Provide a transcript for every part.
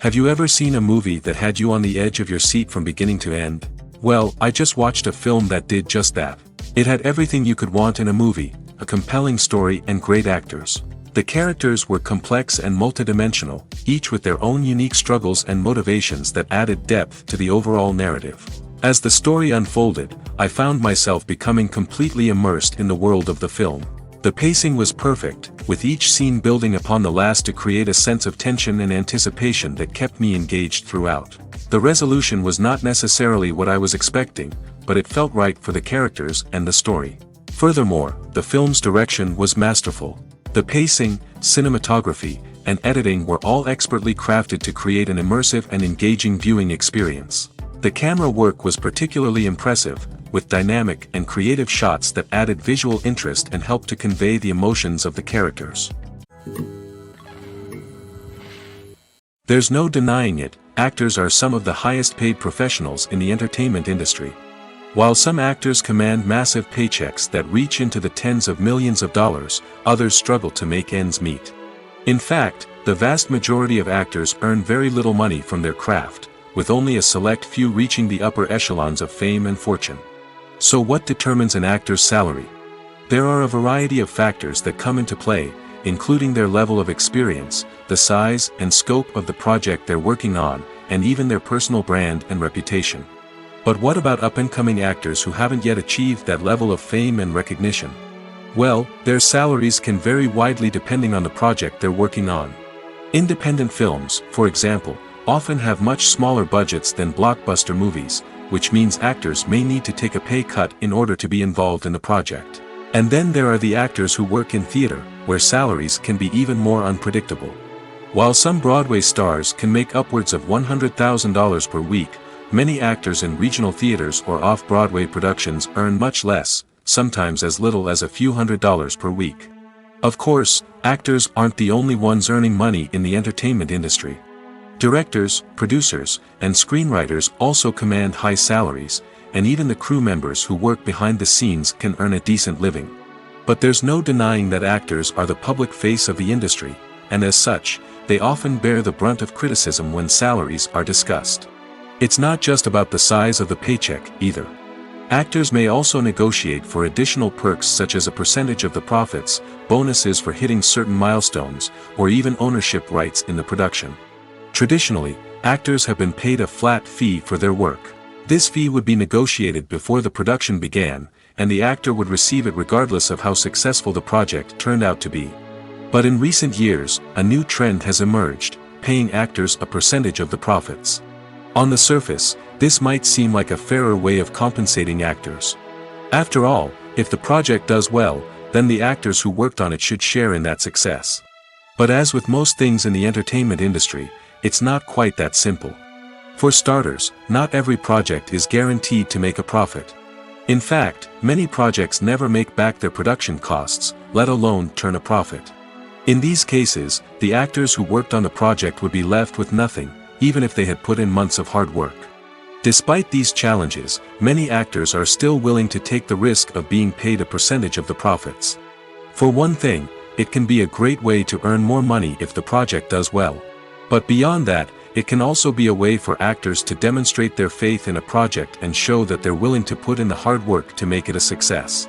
Have you ever seen a movie that had you on the edge of your seat from beginning to end? Well, I just watched a film that did just that. It had everything you could want in a movie, a compelling story and great actors. The characters were complex and multidimensional, each with their own unique struggles and motivations that added depth to the overall narrative. As the story unfolded, I found myself becoming completely immersed in the world of the film. The pacing was perfect, with each scene building upon the last to create a sense of tension and anticipation that kept me engaged throughout. The resolution was not necessarily what I was expecting, but it felt right for the characters and the story. Furthermore, the film's direction was masterful. The pacing, cinematography, and editing were all expertly crafted to create an immersive and engaging viewing experience. The camera work was particularly impressive, with dynamic and creative shots that added visual interest and helped to convey the emotions of the characters. There's no denying it, actors are some of the highest paid professionals in the entertainment industry. While some actors command massive paychecks that reach into the tens of millions of dollars, others struggle to make ends meet. In fact, the vast majority of actors earn very little money from their craft, with only a select few reaching the upper echelons of fame and fortune. So what determines an actor's salary? There are a variety of factors that come into play, including their level of experience, the size and scope of the project they're working on, and even their personal brand and reputation. But what about up-and-coming actors who haven't yet achieved that level of fame and recognition? Well, their salaries can vary widely depending on the project they're working on. Independent films, for example, often have much smaller budgets than blockbuster movies, which means actors may need to take a pay cut in order to be involved in the project. And then there are the actors who work in theater, where salaries can be even more unpredictable. While some Broadway stars can make upwards of $100,000 per week, many actors in regional theaters or off-Broadway productions earn much less, sometimes as little as a few $100s per week. Of course, actors aren't the only ones earning money in the entertainment industry. Directors, producers, and screenwriters also command high salaries, and even the crew members who work behind the scenes can earn a decent living. But there's no denying that actors are the public face of the industry, and as such, they often bear the brunt of criticism when salaries are discussed. It's not just about the size of the paycheck, either. Actors may also negotiate for additional perks such as a percentage of the profits, bonuses for hitting certain milestones, or even ownership rights in the production. Traditionally, actors have been paid a flat fee for their work. This fee would be negotiated before the production began, and the actor would receive it regardless of how successful the project turned out to be. But in recent years, a new trend has emerged, paying actors a percentage of the profits. On the surface, this might seem like a fairer way of compensating actors. After all, if the project does well, then the actors who worked on it should share in that success. But as with most things in the entertainment industry, it's not quite that simple. For starters, not every project is guaranteed to make a profit. In fact, many projects never make back their production costs, let alone turn a profit. In these cases, the actors who worked on the project would be left with nothing, even if they had put in months of hard work. Despite these challenges, many actors are still willing to take the risk of being paid a percentage of the profits. For one thing, it can be a great way to earn more money if the project does well. But beyond that, it can also be a way for actors to demonstrate their faith in a project and show that they're willing to put in the hard work to make it a success.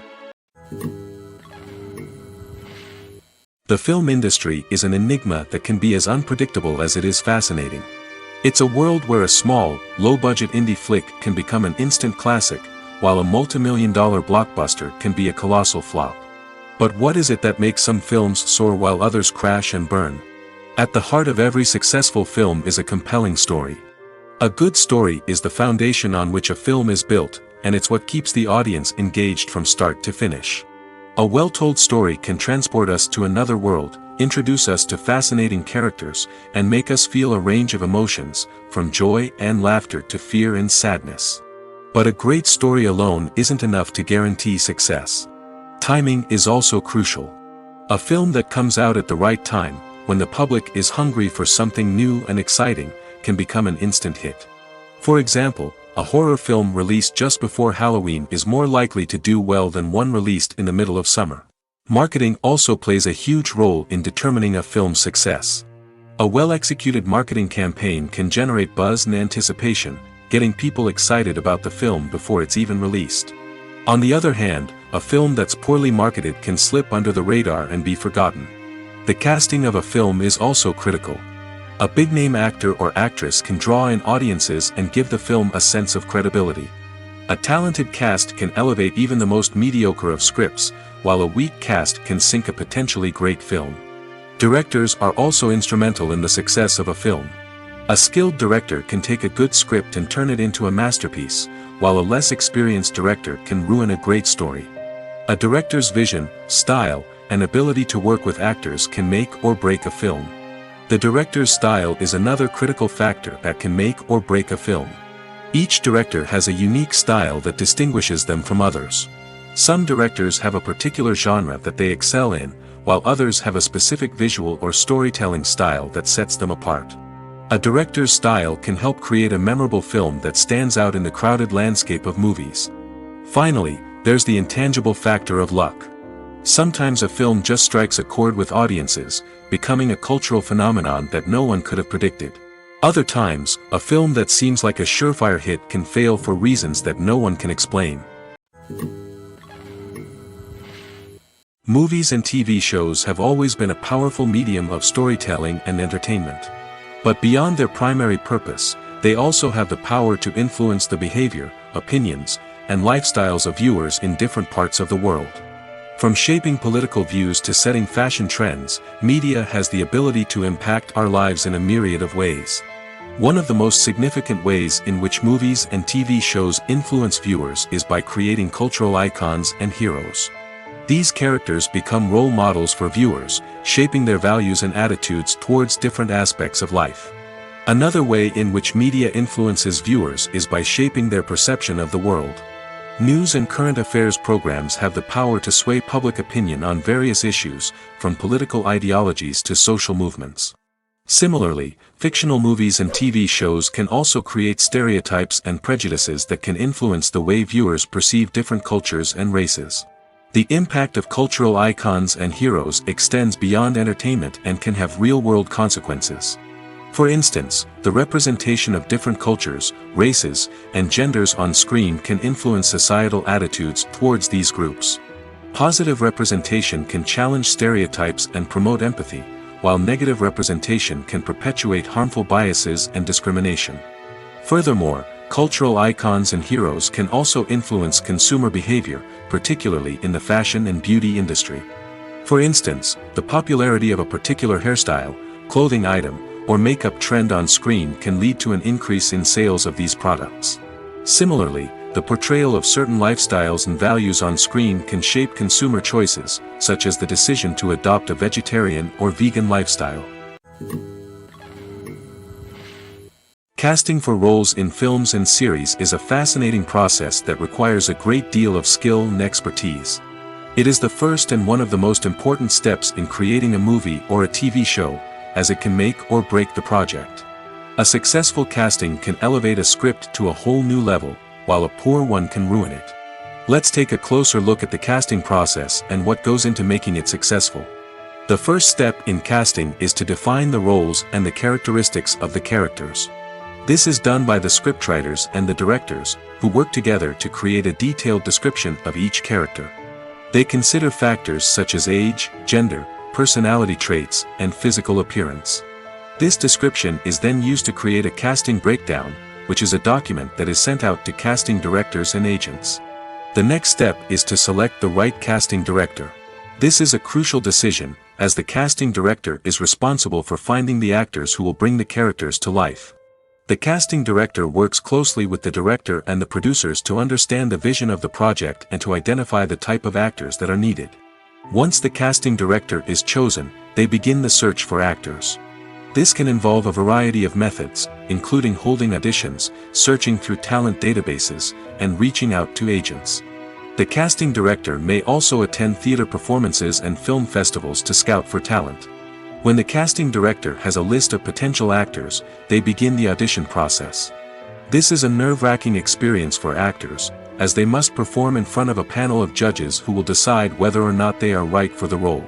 The film industry is an enigma that can be as unpredictable as it is fascinating. It's a world where a small, low-budget indie flick can become an instant classic, while a multi-million-dollar blockbuster can be a colossal flop. But what is it that makes some films soar while others crash and burn? At the heart of every successful film is a compelling story. A good story is the foundation on which a film is built, and it's what keeps the audience engaged from start to finish. A well-told story can transport us to another world, introduce us to fascinating characters, and make us feel a range of emotions, from joy and laughter to fear and sadness. But a great story alone isn't enough to guarantee success. Timing is also crucial. A film that comes out at the right time, when the public is hungry for something new and exciting, can become an instant hit. For example, a horror film released just before Halloween is more likely to do well than one released in the middle of summer. Marketing also plays a huge role in determining a film's success. A well-executed marketing campaign can generate buzz and anticipation, getting people excited about the film before it's even released. On the other hand, a film that's poorly marketed can slip under the radar and be forgotten. The casting of a film is also critical. A big-name actor or actress can draw in audiences and give the film a sense of credibility. A talented cast can elevate even the most mediocre of scripts, while a weak cast can sink a potentially great film. Directors are also instrumental in the success of a film. A skilled director can take a good script and turn it into a masterpiece, while a less experienced director can ruin a great story. A director's vision, style, and ability to work with actors can make or break a film. The director's style is another critical factor that can make or break a film. Each director has a unique style that distinguishes them from others. Some directors have a particular genre that they excel in, while others have a specific visual or storytelling style that sets them apart. A director's style can help create a memorable film that stands out in the crowded landscape of movies. Finally, there's the intangible factor of luck. Sometimes a film just strikes a chord with audiences, becoming a cultural phenomenon that no one could have predicted. Other times, a film that seems like a surefire hit can fail for reasons that no one can explain. Movies and TV shows have always been a powerful medium of storytelling and entertainment. But beyond their primary purpose, they also have the power to influence the behavior, opinions, and lifestyles of viewers in different parts of the world. From shaping political views to setting fashion trends, media has the ability to impact our lives in a myriad of ways. One of the most significant ways in which movies and TV shows influence viewers is by creating cultural icons and heroes. These characters become role models for viewers, shaping their values and attitudes towards different aspects of life. Another way in which media influences viewers is by shaping their perception of the world. News and current affairs programs have the power to sway public opinion on various issues, from political ideologies to social movements. Similarly, fictional movies and TV shows can also create stereotypes and prejudices that can influence the way viewers perceive different cultures and races. The impact of cultural icons and heroes extends beyond entertainment and can have real-world consequences. For instance, the representation of different cultures, races, and genders on screen can influence societal attitudes towards these groups. Positive representation can challenge stereotypes and promote empathy, while negative representation can perpetuate harmful biases and discrimination. Furthermore, cultural icons and heroes can also influence consumer behavior, particularly in the fashion and beauty industry. For instance, the popularity of a particular hairstyle, clothing item, or makeup trend on screen can lead to an increase in sales of these products. Similarly, the portrayal of certain lifestyles and values on screen can shape consumer choices, such as the decision to adopt a vegetarian or vegan lifestyle. Casting for roles in films and series is a fascinating process that requires a great deal of skill and expertise. It is the first and one of the most important steps in creating a movie or a TV show, as it can make or break the project. A successful casting can elevate a script to a whole new level, while a poor one can ruin it. Let's take a closer look at the casting process and what goes into making it successful. The first step in casting is to define the roles and the characteristics of the characters. This is done by the scriptwriters and the directors, who work together to create a detailed description of each character. They consider factors such as age, gender, personality traits, and physical appearance. This description is then used to create a casting breakdown, which is a document that is sent out to casting directors and agents. The next step is to select the right casting director. This is a crucial decision, as the casting director is responsible for finding the actors who will bring the characters to life. The casting director works closely with the director and the producers to understand the vision of the project and to identify the type of actors that are needed. Once the casting director is chosen, they begin the search for actors. This can involve a variety of methods, including holding auditions, searching through talent databases, and reaching out to agents. The casting director may also attend theater performances and film festivals to scout for talent. When the casting director has a list of potential actors, they begin the audition process. This is a nerve-wracking experience for actors, as they must perform in front of a panel of judges who will decide whether or not they are right for the role.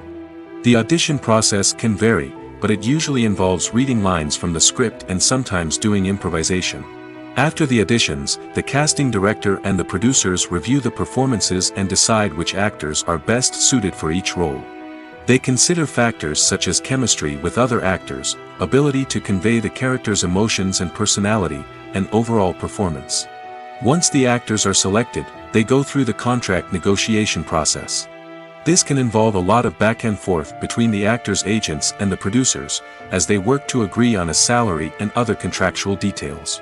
The audition process can vary, but it usually involves reading lines from the script and sometimes doing improvisation. After the auditions, the casting director and the producers review the performances and decide which actors are best suited for each role. They consider factors such as chemistry with other actors, ability to convey the character's emotions and personality, and overall performance. Once the actors are selected, they go through the contract negotiation process. This can involve a lot of back and forth between the actors' agents and the producers, as they work to agree on a salary and other contractual details.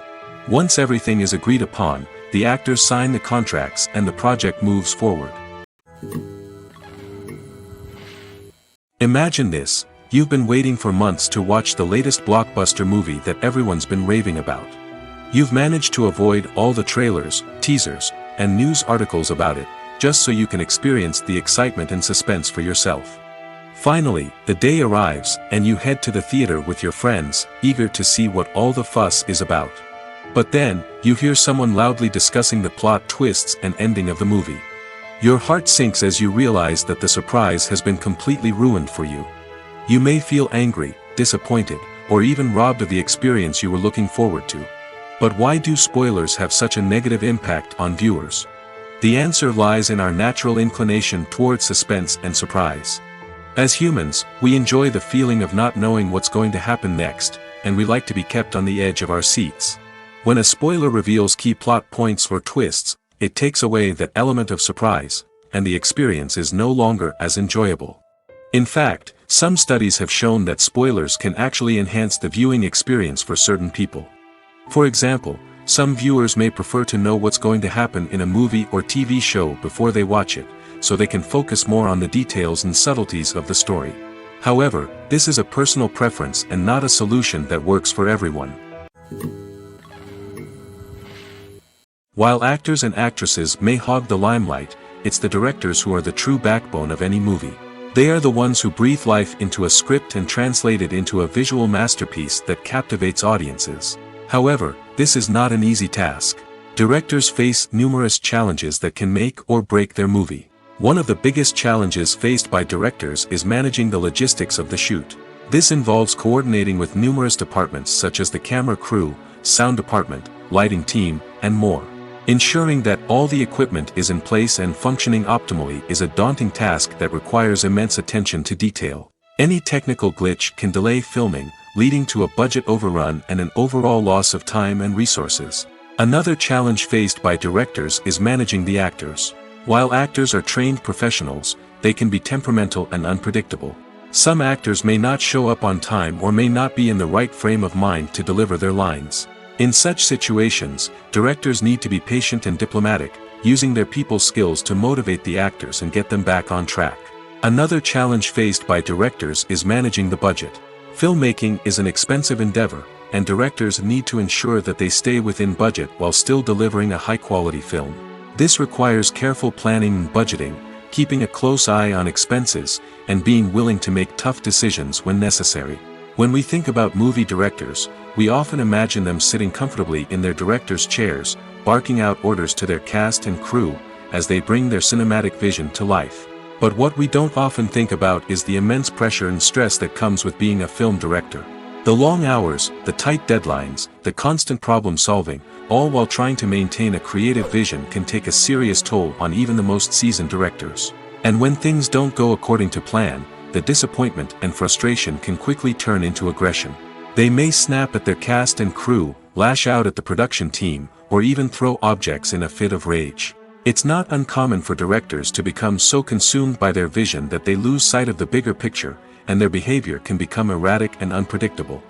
Once everything is agreed upon, the actors sign the contracts and the project moves forward. Imagine this: you've been waiting for months to watch the latest blockbuster movie that everyone's been raving about. You've managed to avoid all the trailers, teasers, and news articles about it, just so you can experience the excitement and suspense for yourself. Finally, the day arrives, and you head to the theater with your friends, eager to see what all the fuss is about. But then, you hear someone loudly discussing the plot twists and ending of the movie. Your heart sinks as you realize that the surprise has been completely ruined for you. You may feel angry, disappointed, or even robbed of the experience you were looking forward to. But why do spoilers have such a negative impact on viewers? The answer lies in our natural inclination toward suspense and surprise. As humans, we enjoy the feeling of not knowing what's going to happen next, and we like to be kept on the edge of our seats. When a spoiler reveals key plot points or twists, it takes away that element of surprise, and the experience is no longer as enjoyable. In fact, some studies have shown that spoilers can actually enhance the viewing experience for certain people. For example, some viewers may prefer to know what's going to happen in a movie or TV show before they watch it, so they can focus more on the details and subtleties of the story. However, this is a personal preference and not a solution that works for everyone. While actors and actresses may hog the limelight, it's the directors who are the true backbone of any movie. They are the ones who breathe life into a script and translate it into a visual masterpiece that captivates audiences. However, this is not an easy task. Directors face numerous challenges that can make or break their movie. One of the biggest challenges faced by directors is managing the logistics of the shoot. This involves coordinating with numerous departments such as the camera crew, sound department, lighting team, and more. Ensuring that all the equipment is in place and functioning optimally is a daunting task that requires immense attention to detail. Any technical glitch can delay filming, leading to a budget overrun and an overall loss of time and resources. Another challenge faced by directors is managing the actors. While actors are trained professionals, they can be temperamental and unpredictable. Some actors may not show up on time or may not be in the right frame of mind to deliver their lines. In such situations, directors need to be patient and diplomatic, using their people skills to motivate the actors and get them back on track. Another challenge faced by directors is managing the budget. Filmmaking is an expensive endeavor, and directors need to ensure that they stay within budget while still delivering a high-quality film. This requires careful planning and budgeting, keeping a close eye on expenses, and being willing to make tough decisions when necessary. When we think about movie directors, we often imagine them sitting comfortably in their director's chairs, barking out orders to their cast and crew, as they bring their cinematic vision to life. But what we don't often think about is the immense pressure and stress that comes with being a film director. The long hours, the tight deadlines, the constant problem solving, all while trying to maintain a creative vision can take a serious toll on even the most seasoned directors. And when things don't go according to plan, the disappointment and frustration can quickly turn into aggression. They may snap at their cast and crew, lash out at the production team, or even throw objects in a fit of rage. It's not uncommon for directors to become so consumed by their vision that they lose sight of the bigger picture, and their behavior can become erratic and unpredictable.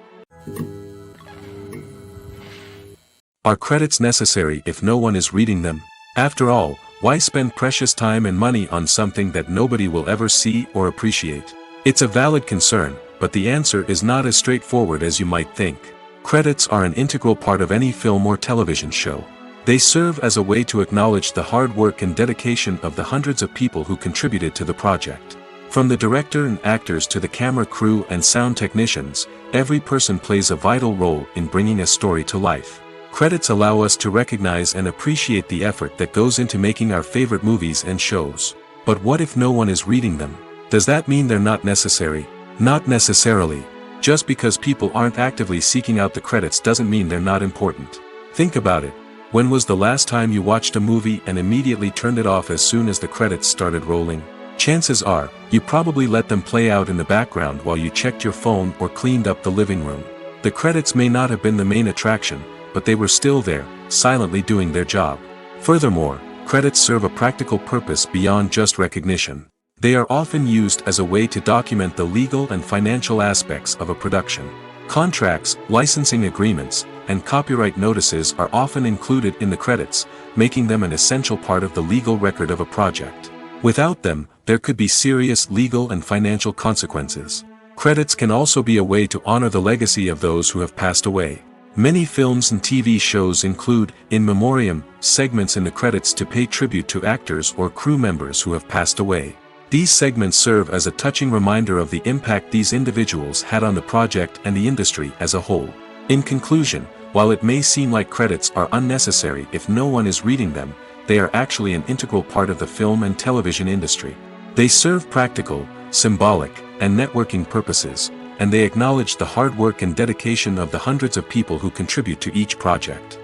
Are credits necessary if no one is reading them? After all, why spend precious time and money on something that nobody will ever see or appreciate? It's a valid concern, but the answer is not as straightforward as you might think. Credits are an integral part of any film or television show. They serve as a way to acknowledge the hard work and dedication of the hundreds of people who contributed to the project. From the director and actors to the camera crew and sound technicians, every person plays a vital role in bringing a story to life. Credits allow us to recognize and appreciate the effort that goes into making our favorite movies and shows. But what if no one is reading them? Does that mean they're not necessary? Not necessarily. Just because people aren't actively seeking out the credits doesn't mean they're not important. Think about it. When was the last time you watched a movie and immediately turned it off as soon as the credits started rolling? Chances are, you probably let them play out in the background while you checked your phone or cleaned up the living room. The credits may not have been the main attraction, but they were still there, silently doing their job. Furthermore, credits serve a practical purpose beyond just recognition. They are often used as a way to document the legal and financial aspects of a production. Contracts, licensing agreements, and copyright notices are often included in the credits, making them an essential part of the legal record of a project. Without them, there could be serious legal and financial consequences. Credits can also be a way to honor the legacy of those who have passed away. Many films and TV shows include, in memoriam, segments in the credits to pay tribute to actors or crew members who have passed away. These segments serve as a touching reminder of the impact these individuals had on the project and the industry as a whole. In conclusion, while it may seem like credits are unnecessary if no one is reading them, they are actually an integral part of the film and television industry. They serve practical, symbolic, and networking purposes, and they acknowledge the hard work and dedication of the hundreds of people who contribute to each project.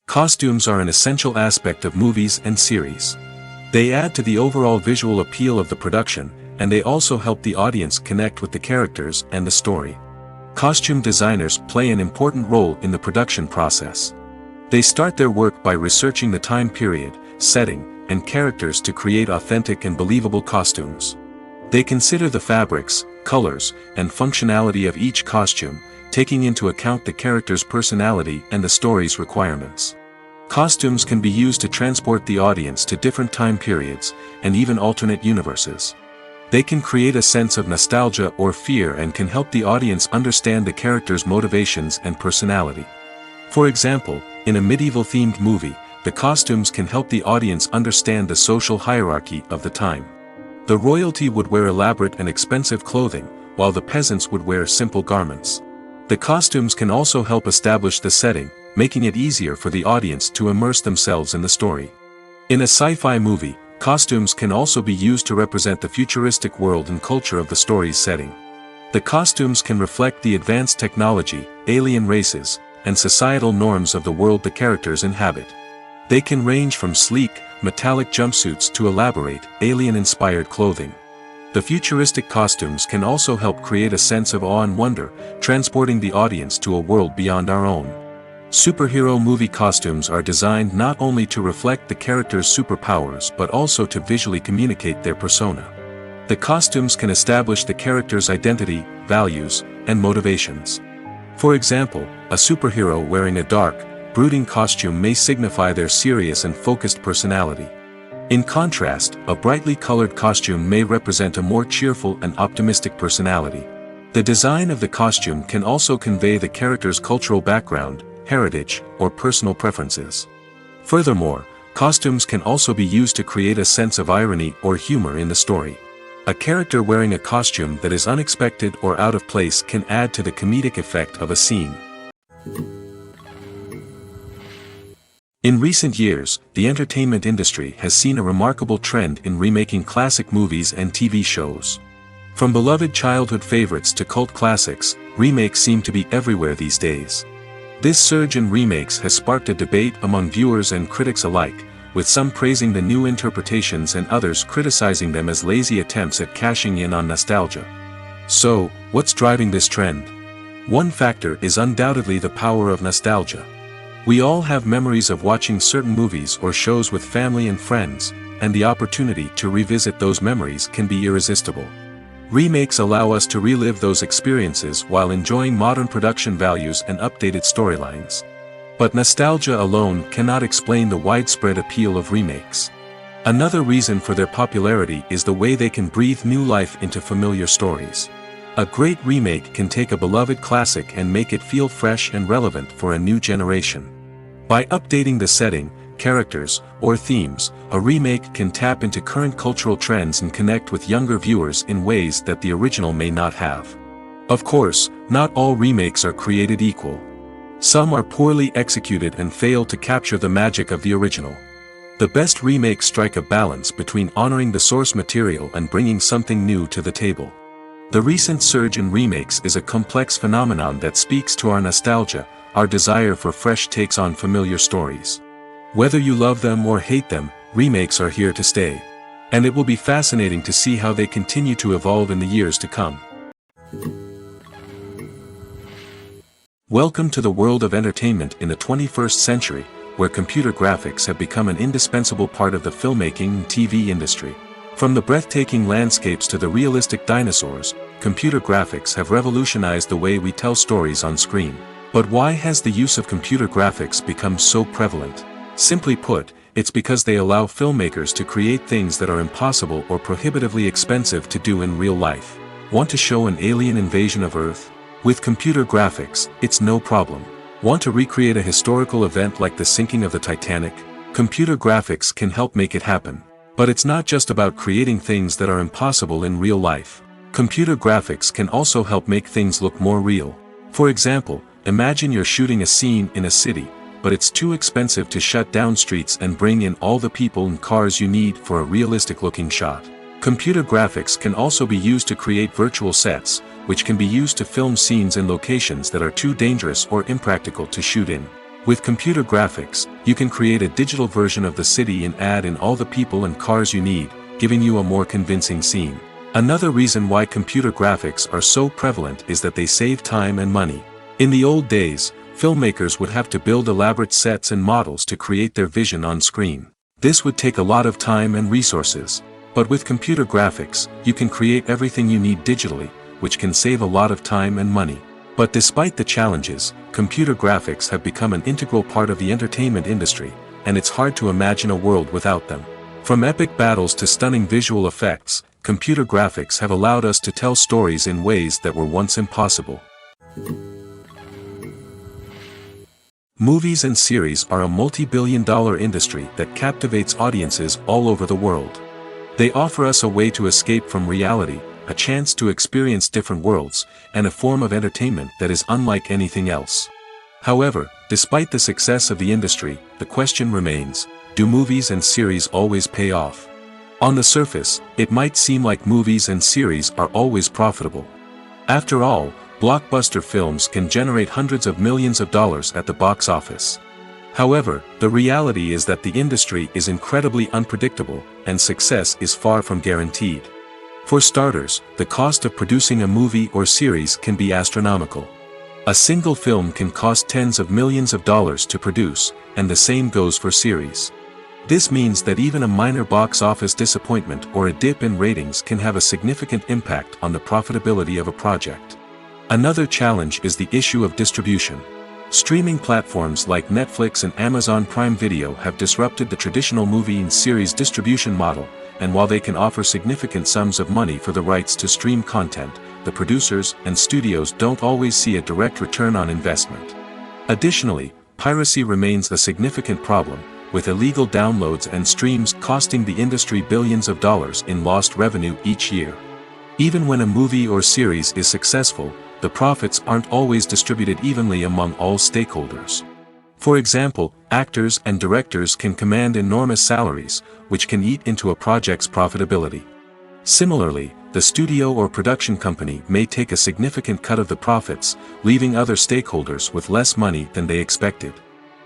Costumes are an essential aspect of movies and series. They add to the overall visual appeal of the production, and they also help the audience connect with the characters and the story. Costume designers play an important role in the production process. They start their work by researching the time period, setting, and characters to create authentic and believable costumes. They consider the fabrics, colors, and functionality of each costume, taking into account the character's personality and the story's requirements. Costumes can be used to transport the audience to different time periods, and even alternate universes. They can create a sense of nostalgia or fear and can help the audience understand the character's motivations and personality. For example, in a medieval-themed movie, the costumes can help the audience understand the social hierarchy of the time. The royalty would wear elaborate and expensive clothing, while the peasants would wear simple garments. The costumes can also help establish the setting, making it easier for the audience to immerse themselves in the story. In a sci-fi movie, costumes can also be used to represent the futuristic world and culture of the story's setting. The costumes can reflect the advanced technology, alien races, and societal norms of the world the characters inhabit. They can range from sleek, metallic jumpsuits to elaborate, alien-inspired clothing. The futuristic costumes can also help create a sense of awe and wonder, transporting the audience to a world beyond our own. Superhero movie costumes are designed not only to reflect the character's superpowers but also to visually communicate their persona. The costumes can establish the character's identity, values, and motivations. For example, a superhero wearing a dark, brooding costume may signify their serious and focused personality. In contrast, a brightly colored costume may represent a more cheerful and optimistic personality. The design of the costume can also convey the character's cultural background, heritage, or personal preferences. Furthermore, costumes can also be used to create a sense of irony or humor in the story. A character wearing a costume that is unexpected or out of place can add to the comedic effect of a scene. In recent years, the entertainment industry has seen a remarkable trend in remaking classic movies and TV shows. From beloved childhood favorites to cult classics, remakes seem to be everywhere these days. This surge in remakes has sparked a debate among viewers and critics alike, with some praising the new interpretations and others criticizing them as lazy attempts at cashing in on nostalgia. So, what's driving this trend? One factor is undoubtedly the power of nostalgia. We all have memories of watching certain movies or shows with family and friends, and the opportunity to revisit those memories can be irresistible. Remakes allow us to relive those experiences while enjoying modern production values and updated storylines. But nostalgia alone cannot explain the widespread appeal of remakes. Another reason for their popularity is the way they can breathe new life into familiar stories. A great remake can take a beloved classic and make it feel fresh and relevant for a new generation. By updating the setting, characters, or themes, a remake can tap into current cultural trends and connect with younger viewers in ways that the original may not have. Of course, not all remakes are created equal. Some are poorly executed and fail to capture the magic of the original. The best remakes strike a balance between honoring the source material and bringing something new to the table. The recent surge in remakes is a complex phenomenon that speaks to our nostalgia, our desire for fresh takes on familiar stories. Whether you love them or hate them, remakes are here to stay. And it will be fascinating to see how they continue to evolve in the years to come. Welcome to the world of entertainment in the 21st century, where computer graphics have become an indispensable part of the filmmaking and TV industry. From the breathtaking landscapes to the realistic dinosaurs, computer graphics have revolutionized the way we tell stories on screen. But why has the use of computer graphics become so prevalent? Simply put, it's because they allow filmmakers to create things that are impossible or prohibitively expensive to do in real life. Want to show an alien invasion of Earth? With computer graphics, it's no problem. Want to recreate a historical event like the sinking of the Titanic? Computer graphics can help make it happen. But it's not just about creating things that are impossible in real life. Computer graphics can also help make things look more real. For example, imagine you're shooting a scene in a city, but it's too expensive to shut down streets and bring in all the people and cars you need for a realistic-looking shot. Computer graphics can also be used to create virtual sets, which can be used to film scenes in locations that are too dangerous or impractical to shoot in. With computer graphics, you can create a digital version of the city and add in all the people and cars you need, giving you a more convincing scene. Another reason why computer graphics are so prevalent is that they save time and money. In the old days, filmmakers would have to build elaborate sets and models to create their vision on screen. This would take a lot of time and resources. But with computer graphics, you can create everything you need digitally, which can save a lot of time and money. But despite the challenges, computer graphics have become an integral part of the entertainment industry, and it's hard to imagine a world without them. From epic battles to stunning visual effects, computer graphics have allowed us to tell stories in ways that were once impossible. Movies and series are a multi-billion-dollar industry that captivates audiences all over the world. They offer us a way to escape from reality, a chance to experience different worlds, and a form of entertainment that is unlike anything else. However, despite the success of the industry, the question remains, do movies and series always pay off? On the surface, it might seem like movies and series are always profitable. After all, blockbuster films can generate hundreds of millions of dollars at the box office. However, the reality is that the industry is incredibly unpredictable, and success is far from guaranteed. For starters, the cost of producing a movie or series can be astronomical. A single film can cost tens of millions of dollars to produce, and the same goes for series. This means that even a minor box office disappointment or a dip in ratings can have a significant impact on the profitability of a project. Another challenge is the issue of distribution. Streaming platforms like Netflix and Amazon Prime Video have disrupted the traditional movie and series distribution model, and while they can offer significant sums of money for the rights to stream content, the producers and studios don't always see a direct return on investment. Additionally, piracy remains a significant problem, with illegal downloads and streams costing the industry billions of dollars in lost revenue each year. Even when a movie or series is successful, the profits aren't always distributed evenly among all stakeholders. For example, actors and directors can command enormous salaries, which can eat into a project's profitability. Similarly, the studio or production company may take a significant cut of the profits, leaving other stakeholders with less money than they expected.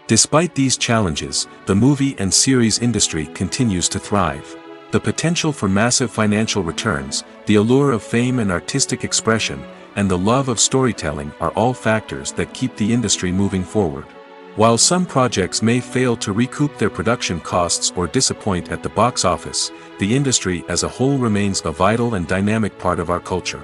Despite these challenges, the movie and series industry continues to thrive. The potential for massive financial returns, the allure of fame and artistic expression, and the love of storytelling are all factors that keep the industry moving forward. While some projects may fail to recoup their production costs or disappoint at the box office, the industry as a whole remains a vital and dynamic part of our culture.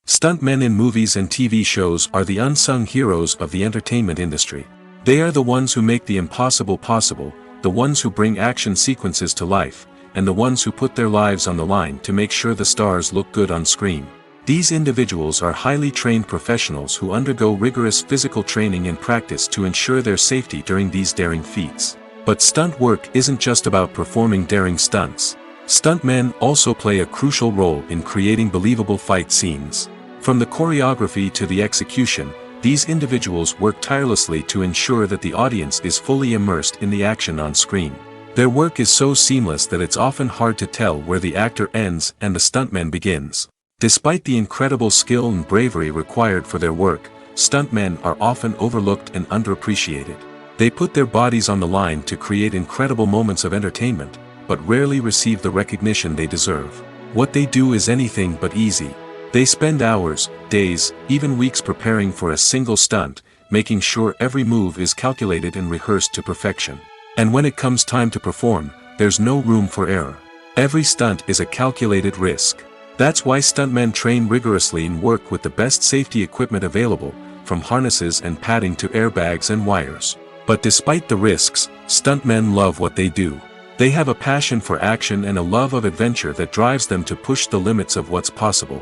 Stuntmen in movies and TV shows are the unsung heroes of the entertainment industry. They are the ones who make the impossible possible, the ones who bring action sequences to life, and the ones who put their lives on the line to make sure the stars look good on screen. These individuals are highly trained professionals who undergo rigorous physical training and practice to ensure their safety during these daring feats. But stunt work isn't just about performing daring stunts. Stuntmen also play a crucial role in creating believable fight scenes. From the choreography to the execution, these individuals work tirelessly to ensure that the audience is fully immersed in the action on screen. Their work is so seamless that it's often hard to tell where the actor ends and the stuntman begins. Despite the incredible skill and bravery required for their work, stuntmen are often overlooked and underappreciated. They put their bodies on the line to create incredible moments of entertainment, but rarely receive the recognition they deserve. What they do is anything but easy. They spend hours, days, even weeks preparing for a single stunt, making sure every move is calculated and rehearsed to perfection. And when it comes time to perform, there's no room for error. Every stunt is a calculated risk. That's why stuntmen train rigorously and work with the best safety equipment available, from harnesses and padding to airbags and wires. But despite the risks, stuntmen love what they do. They have a passion for action and a love of adventure that drives them to push the limits of what's possible.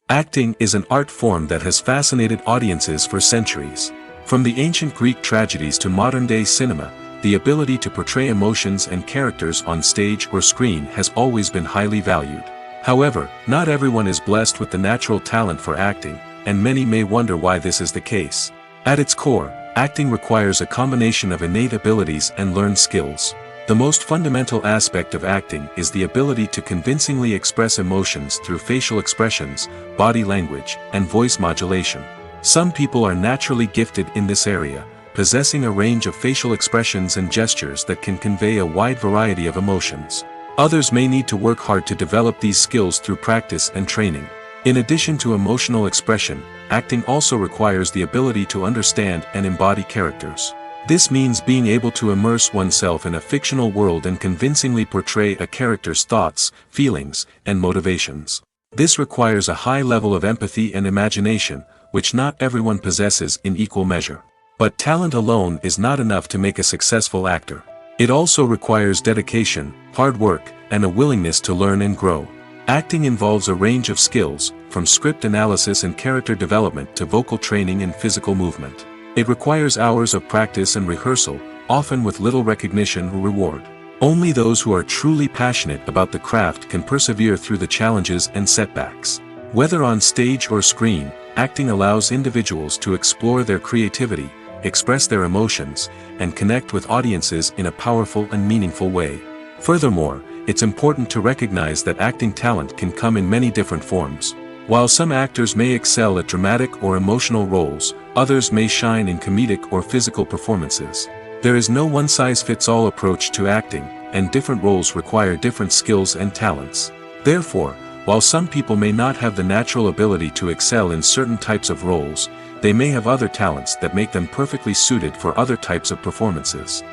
Acting is an art form that has fascinated audiences for centuries. From the ancient Greek tragedies to modern-day cinema, the ability to portray emotions and characters on stage or screen has always been highly valued. However, not everyone is blessed with the natural talent for acting, and many may wonder why this is the case. At its core, acting requires a combination of innate abilities and learned skills. The most fundamental aspect of acting is the ability to convincingly express emotions through facial expressions, body language, and voice modulation. Some people are naturally gifted in this area, possessing a range of facial expressions and gestures that can convey a wide variety of emotions. Others may need to work hard to develop these skills through practice and training. In addition to emotional expression, acting also requires the ability to understand and embody characters. This means being able to immerse oneself in a fictional world and convincingly portray a character's thoughts, feelings, and motivations. This requires a high level of empathy and imagination, which not everyone possesses in equal measure. But talent alone is not enough to make a successful actor. It also requires dedication, hard work, and a willingness to learn and grow. Acting involves a range of skills, from script analysis and character development to vocal training and physical movement. It requires hours of practice and rehearsal, often with little recognition or reward. Only those who are truly passionate about the craft can persevere through the challenges and setbacks. Whether on stage or screen, acting allows individuals to explore their creativity, express their emotions, and connect with audiences in a powerful and meaningful way. Furthermore, it's important to recognize that acting talent can come in many different forms. While some actors may excel at dramatic or emotional roles, others may shine in comedic or physical performances. There is no one-size-fits-all approach to acting, and different roles require different skills and talents. Therefore, while some people may not have the natural ability to excel in certain types of roles, they may have other talents that make them perfectly suited for other types of performances.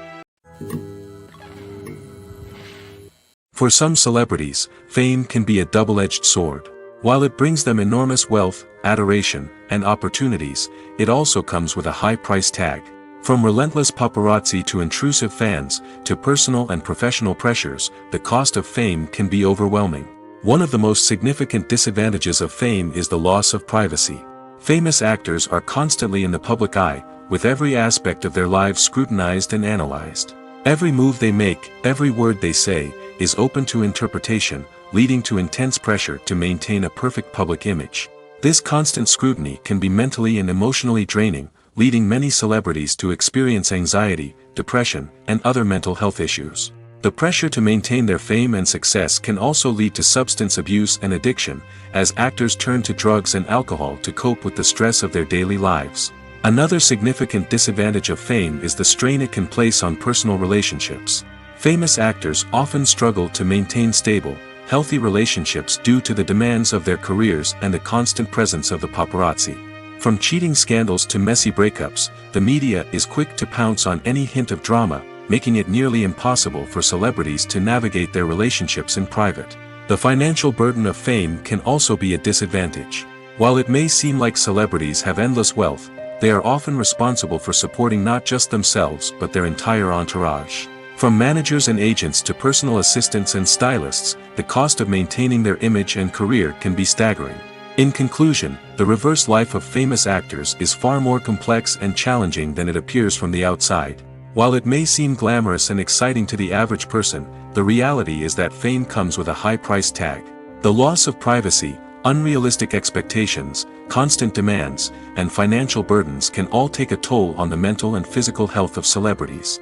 For some celebrities, fame can be a double-edged sword. While it brings them enormous wealth, adoration, and opportunities, it also comes with a high price tag. From relentless paparazzi to intrusive fans, to personal and professional pressures, the cost of fame can be overwhelming. One of the most significant disadvantages of fame is the loss of privacy. Famous actors are constantly in the public eye, with every aspect of their lives scrutinized and analyzed. Every move they make, every word they say, is open to interpretation, leading to intense pressure to maintain a perfect public image. This constant scrutiny can be mentally and emotionally draining, leading many celebrities to experience anxiety, depression, and other mental health issues. The pressure to maintain their fame and success can also lead to substance abuse and addiction, as actors turn to drugs and alcohol to cope with the stress of their daily lives. Another significant disadvantage of fame is the strain it can place on personal relationships. Famous actors often struggle to maintain stable, healthy relationships due to the demands of their careers and the constant presence of the paparazzi. From cheating scandals to messy breakups, the media is quick to pounce on any hint of drama, making it nearly impossible for celebrities to navigate their relationships in private. The financial burden of fame can also be a disadvantage. While it may seem like celebrities have endless wealth, they are often responsible for supporting not just themselves but their entire entourage. From managers and agents to personal assistants and stylists, the cost of maintaining their image and career can be staggering. In conclusion, the reverse life of famous actors is far more complex and challenging than it appears from the outside. While it may seem glamorous and exciting to the average person, the reality is that fame comes with a high price tag. The loss of privacy, unrealistic expectations, constant demands, and financial burdens can all take a toll on the mental and physical health of celebrities.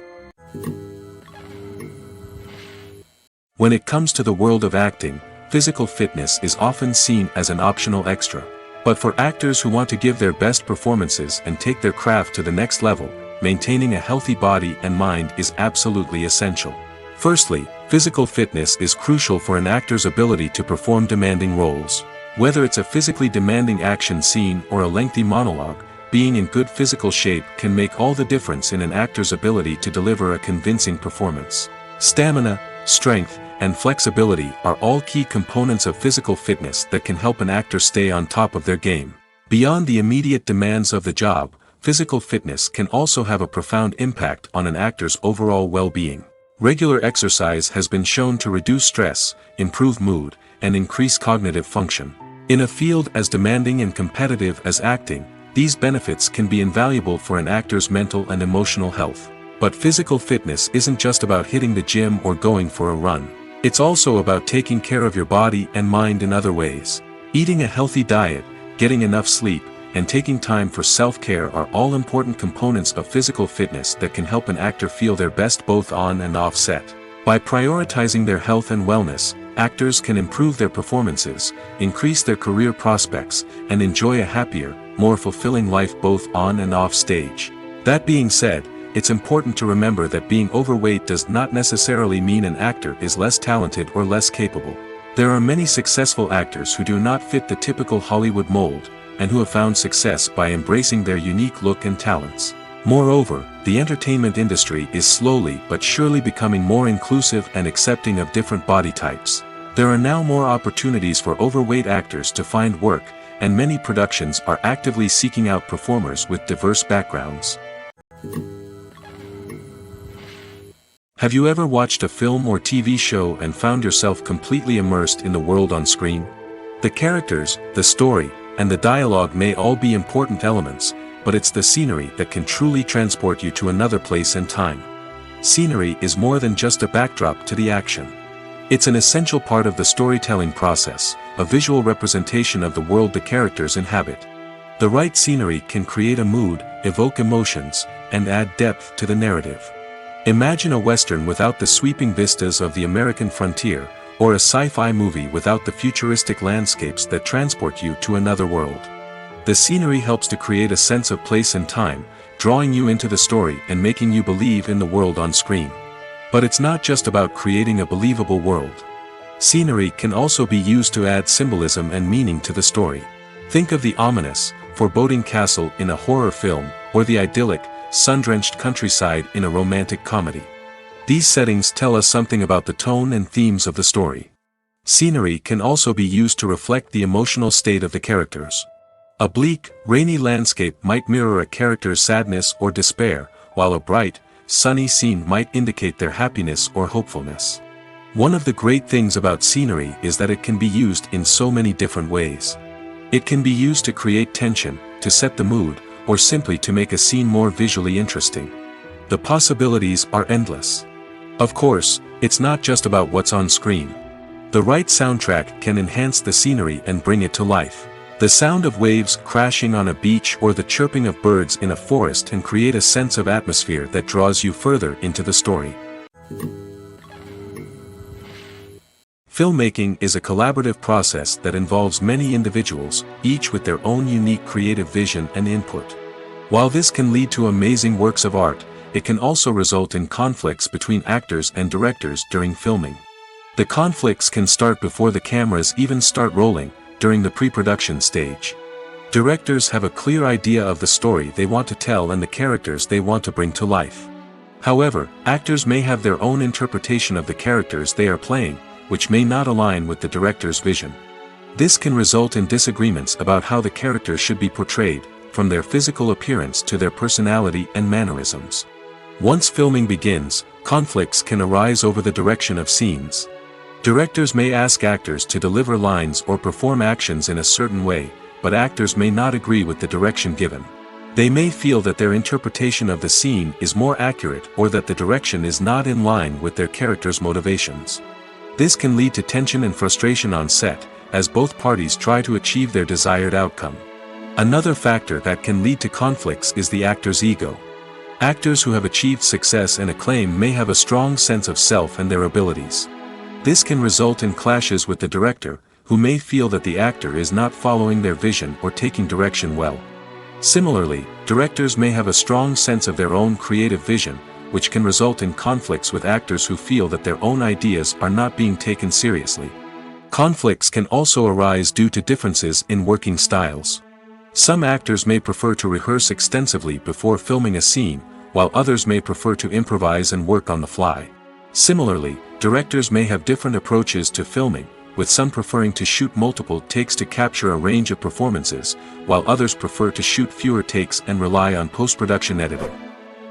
When it comes to the world of acting, physical fitness is often seen as an optional extra. But for actors who want to give their best performances and take their craft to the next level, maintaining a healthy body and mind is absolutely essential. Firstly, physical fitness is crucial for an actor's ability to perform demanding roles. Whether it's a physically demanding action scene or a lengthy monologue, being in good physical shape can make all the difference in an actor's ability to deliver a convincing performance. Stamina, strength, and flexibility are all key components of physical fitness that can help an actor stay on top of their game. Beyond the immediate demands of the job, physical fitness can also have a profound impact on an actor's overall well-being. Regular exercise has been shown to reduce stress, improve mood, and increase cognitive function. In a field as demanding and competitive as acting, these benefits can be invaluable for an actor's mental and emotional health. But physical fitness isn't just about hitting the gym or going for a run. It's also about taking care of your body and mind in other ways. Eating a healthy diet, getting enough sleep, and taking time for self-care are all important components of physical fitness that can help an actor feel their best both on and off set. By prioritizing their health and wellness, actors can improve their performances, increase their career prospects, and enjoy a happier, more fulfilling life both on and off stage. That being said, it's important to remember that being overweight does not necessarily mean an actor is less talented or less capable. There are many successful actors who do not fit the typical Hollywood mold, and who have found success by embracing their unique look and talents. Moreover, the entertainment industry is slowly but surely becoming more inclusive and accepting of different body types. There are now more opportunities for overweight actors to find work, and many productions are actively seeking out performers with diverse backgrounds. Have you ever watched a film or TV show and found yourself completely immersed in the world on screen? The characters, the story, and the dialogue may all be important elements, but it's the scenery that can truly transport you to another place and time. Scenery is more than just a backdrop to the action. It's an essential part of the storytelling process, a visual representation of the world the characters inhabit. The right scenery can create a mood, evoke emotions, and add depth to the narrative. Imagine a Western without the sweeping vistas of the American frontier, or a sci-fi movie without the futuristic landscapes that transport you to another world. The scenery helps to create a sense of place and time, drawing you into the story and making you believe in the world on screen. But it's not just about creating a believable world. Scenery can also be used to add symbolism and meaning to the story. Think of the ominous, foreboding castle in a horror film, or the idyllic, sun-drenched countryside in a romantic comedy. These settings tell us something about the tone and themes of the story. Scenery can also be used to reflect the emotional state of the characters. A bleak, rainy landscape might mirror a character's sadness or despair, while a bright, sunny scene might indicate their happiness or hopefulness. One of the great things about scenery is that it can be used in so many different ways. It can be used to create tension, to set the mood, or simply to make a scene more visually interesting. The possibilities are endless. Of course, it's not just about what's on screen. The right soundtrack can enhance the scenery and bring it to life. The sound of waves crashing on a beach or the chirping of birds in a forest can create a sense of atmosphere that draws you further into the story. Filmmaking is a collaborative process that involves many individuals, each with their own unique creative vision and input. While this can lead to amazing works of art, it can also result in conflicts between actors and directors during filming. The conflicts can start before the cameras even start rolling, during the pre-production stage. Directors have a clear idea of the story they want to tell and the characters they want to bring to life. However, actors may have their own interpretation of the characters they are playing, which may not align with the director's vision. This can result in disagreements about how the characters should be portrayed, from their physical appearance to their personality and mannerisms. Once filming begins, conflicts can arise over the direction of scenes. Directors may ask actors to deliver lines or perform actions in a certain way, but actors may not agree with the direction given. They may feel that their interpretation of the scene is more accurate or that the direction is not in line with their character's motivations. This can lead to tension and frustration on set, as both parties try to achieve their desired outcome. Another factor that can lead to conflicts is the actor's ego. Actors who have achieved success and acclaim may have a strong sense of self and their abilities. This can result in clashes with the director, who may feel that the actor is not following their vision or taking direction well. Similarly, directors may have a strong sense of their own creative vision, which can result in conflicts with actors who feel that their own ideas are not being taken seriously. Conflicts can also arise due to differences in working styles. Some actors may prefer to rehearse extensively before filming a scene, while others may prefer to improvise and work on the fly. Similarly, directors may have different approaches to filming, with some preferring to shoot multiple takes to capture a range of performances, while others prefer to shoot fewer takes and rely on post-production editing.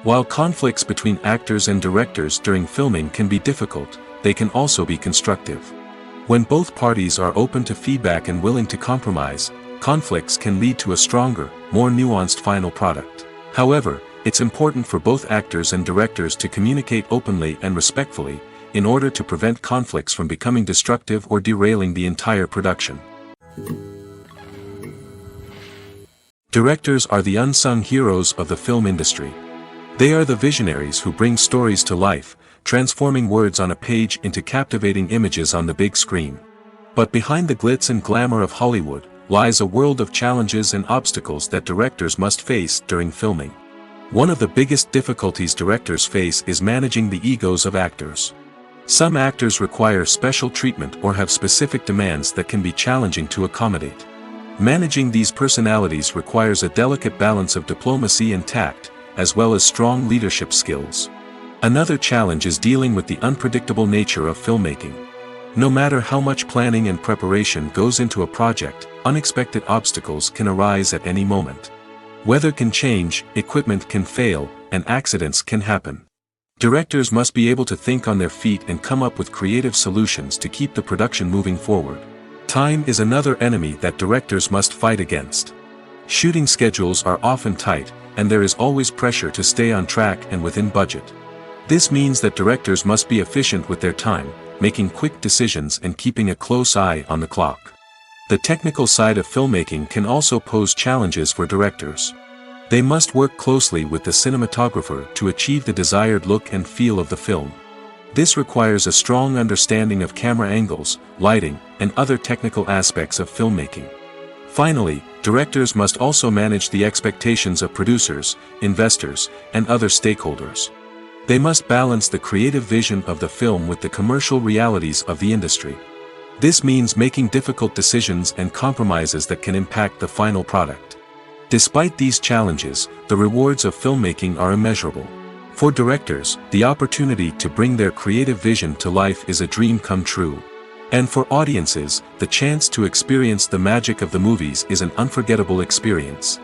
While conflicts between actors and directors during filming can be difficult, they can also be constructive. When both parties are open to feedback and willing to compromise, conflicts can lead to a stronger, more nuanced final product. However, it's important for both actors and directors to communicate openly and respectfully, in order to prevent conflicts from becoming destructive or derailing the entire production. Directors are the unsung heroes of the film industry. They are the visionaries who bring stories to life, transforming words on a page into captivating images on the big screen. But behind the glitz and glamour of Hollywood, lies a world of challenges and obstacles that directors must face during filming. One of the biggest difficulties directors face is managing the egos of actors. Some actors require special treatment or have specific demands that can be challenging to accommodate. Managing these personalities requires a delicate balance of diplomacy and tact, as well as strong leadership skills. Another challenge is dealing with the unpredictable nature of filmmaking. No matter how much planning and preparation goes into a project, unexpected obstacles can arise at any moment. Weather can change, equipment can fail, and accidents can happen. Directors must be able to think on their feet and come up with creative solutions to keep the production moving forward. Time is another enemy that directors must fight against. Shooting schedules are often tight, and there is always pressure to stay on track and within budget. This means that directors must be efficient with their time, making quick decisions and keeping a close eye on the clock. The technical side of filmmaking can also pose challenges for directors. They must work closely with the cinematographer to achieve the desired look and feel of the film. This requires a strong understanding of camera angles, lighting, and other technical aspects of filmmaking. Finally, directors must also manage the expectations of producers, investors, and other stakeholders. They must balance the creative vision of the film with the commercial realities of the industry. This means making difficult decisions and compromises that can impact the final product. Despite these challenges, the rewards of filmmaking are immeasurable. For directors, the opportunity to bring their creative vision to life is a dream come true. And for audiences, the chance to experience the magic of the movies is an unforgettable experience.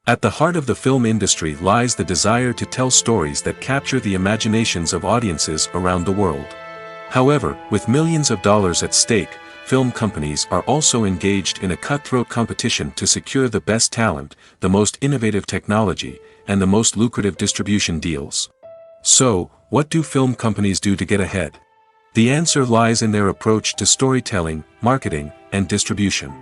At the heart of the film industry lies the desire to tell stories that capture the imaginations of audiences around the world. However, with millions of dollars at stake, film companies are also engaged in a cutthroat competition to secure the best talent, the most innovative technology, and the most lucrative distribution deals. So, what do film companies do to get ahead? The answer lies in their approach to storytelling, marketing, and distribution.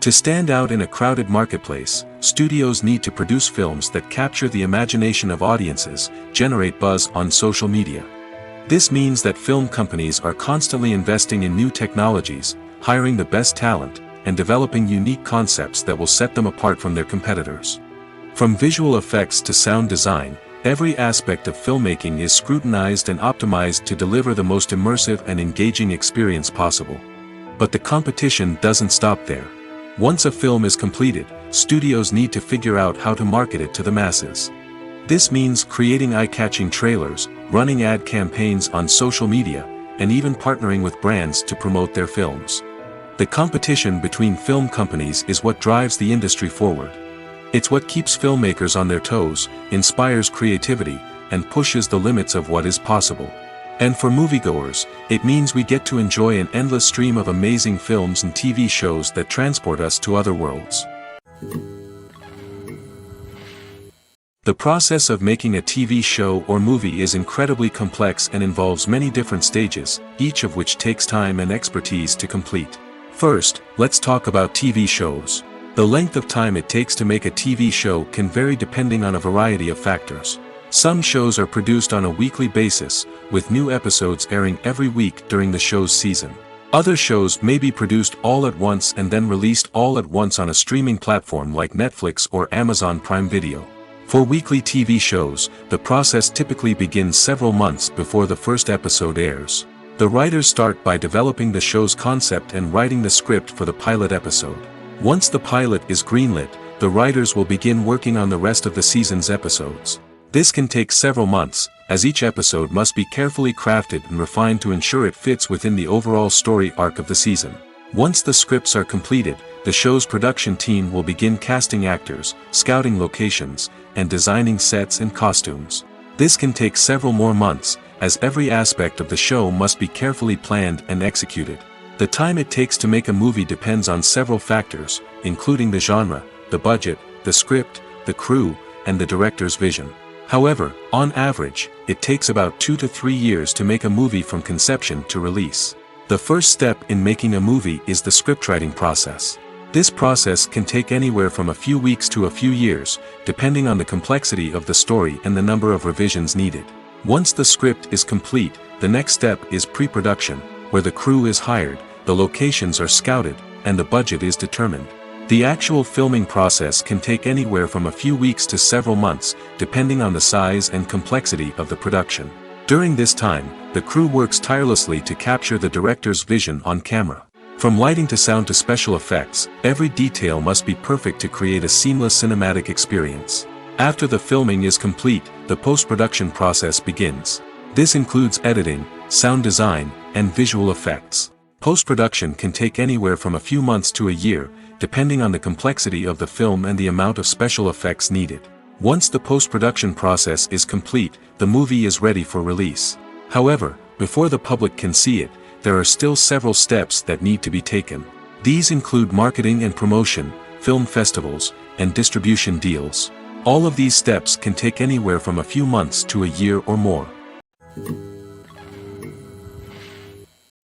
To stand out in a crowded marketplace, studios need to produce films that capture the imagination of audiences, generate buzz on social media. This means that film companies are constantly investing in new technologies, hiring the best talent, and developing unique concepts that will set them apart from their competitors. From visual effects to sound design, every aspect of filmmaking is scrutinized and optimized to deliver the most immersive and engaging experience possible. But the competition doesn't stop there. Once a film is completed, studios need to figure out how to market it to the masses. This means creating eye-catching trailers, running ad campaigns on social media, and even partnering with brands to promote their films. The competition between film companies is what drives the industry forward. It's what keeps filmmakers on their toes, inspires creativity, and pushes the limits of what is possible. And for moviegoers, it means we get to enjoy an endless stream of amazing films and TV shows that transport us to other worlds. The process of making a TV show or movie is incredibly complex and involves many different stages, each of which takes time and expertise to complete. First, let's talk about TV shows. The length of time it takes to make a TV show can vary depending on a variety of factors. Some shows are produced on a weekly basis, with new episodes airing every week during the show's season. Other shows may be produced all at once and then released all at once on a streaming platform like Netflix or Amazon Prime Video. For weekly TV shows, the process typically begins several months before the first episode airs. The writers start by developing the show's concept and writing the script for the pilot episode. Once the pilot is greenlit, the writers will begin working on the rest of the season's episodes. This can take several months, as each episode must be carefully crafted and refined to ensure it fits within the overall story arc of the season. Once the scripts are completed, the show's production team will begin casting actors, scouting locations, and designing sets and costumes. This can take several more months, as every aspect of the show must be carefully planned and executed. The time it takes to make a movie depends on several factors, including the genre, the budget, the script, the crew, and the director's vision. However, on average, it takes about 2 to 3 years to make a movie from conception to release. The first step in making a movie is the scriptwriting process. This process can take anywhere from a few weeks to a few years, depending on the complexity of the story and the number of revisions needed. Once the script is complete, the next step is pre-production, where the crew is hired, the locations are scouted, and the budget is determined. The actual filming process can take anywhere from a few weeks to several months, depending on the size and complexity of the production. During this time, the crew works tirelessly to capture the director's vision on camera. From lighting to sound to special effects, every detail must be perfect to create a seamless cinematic experience. After the filming is complete, the post-production process begins. This includes editing, sound design, and visual effects. Post-production can take anywhere from a few months to a year, depending on the complexity of the film and the amount of special effects needed. Once the post-production process is complete, the movie is ready for release. However, before the public can see it, there are still several steps that need to be taken. These include marketing and promotion, film festivals, and distribution deals. All of these steps can take anywhere from a few months to a year or more.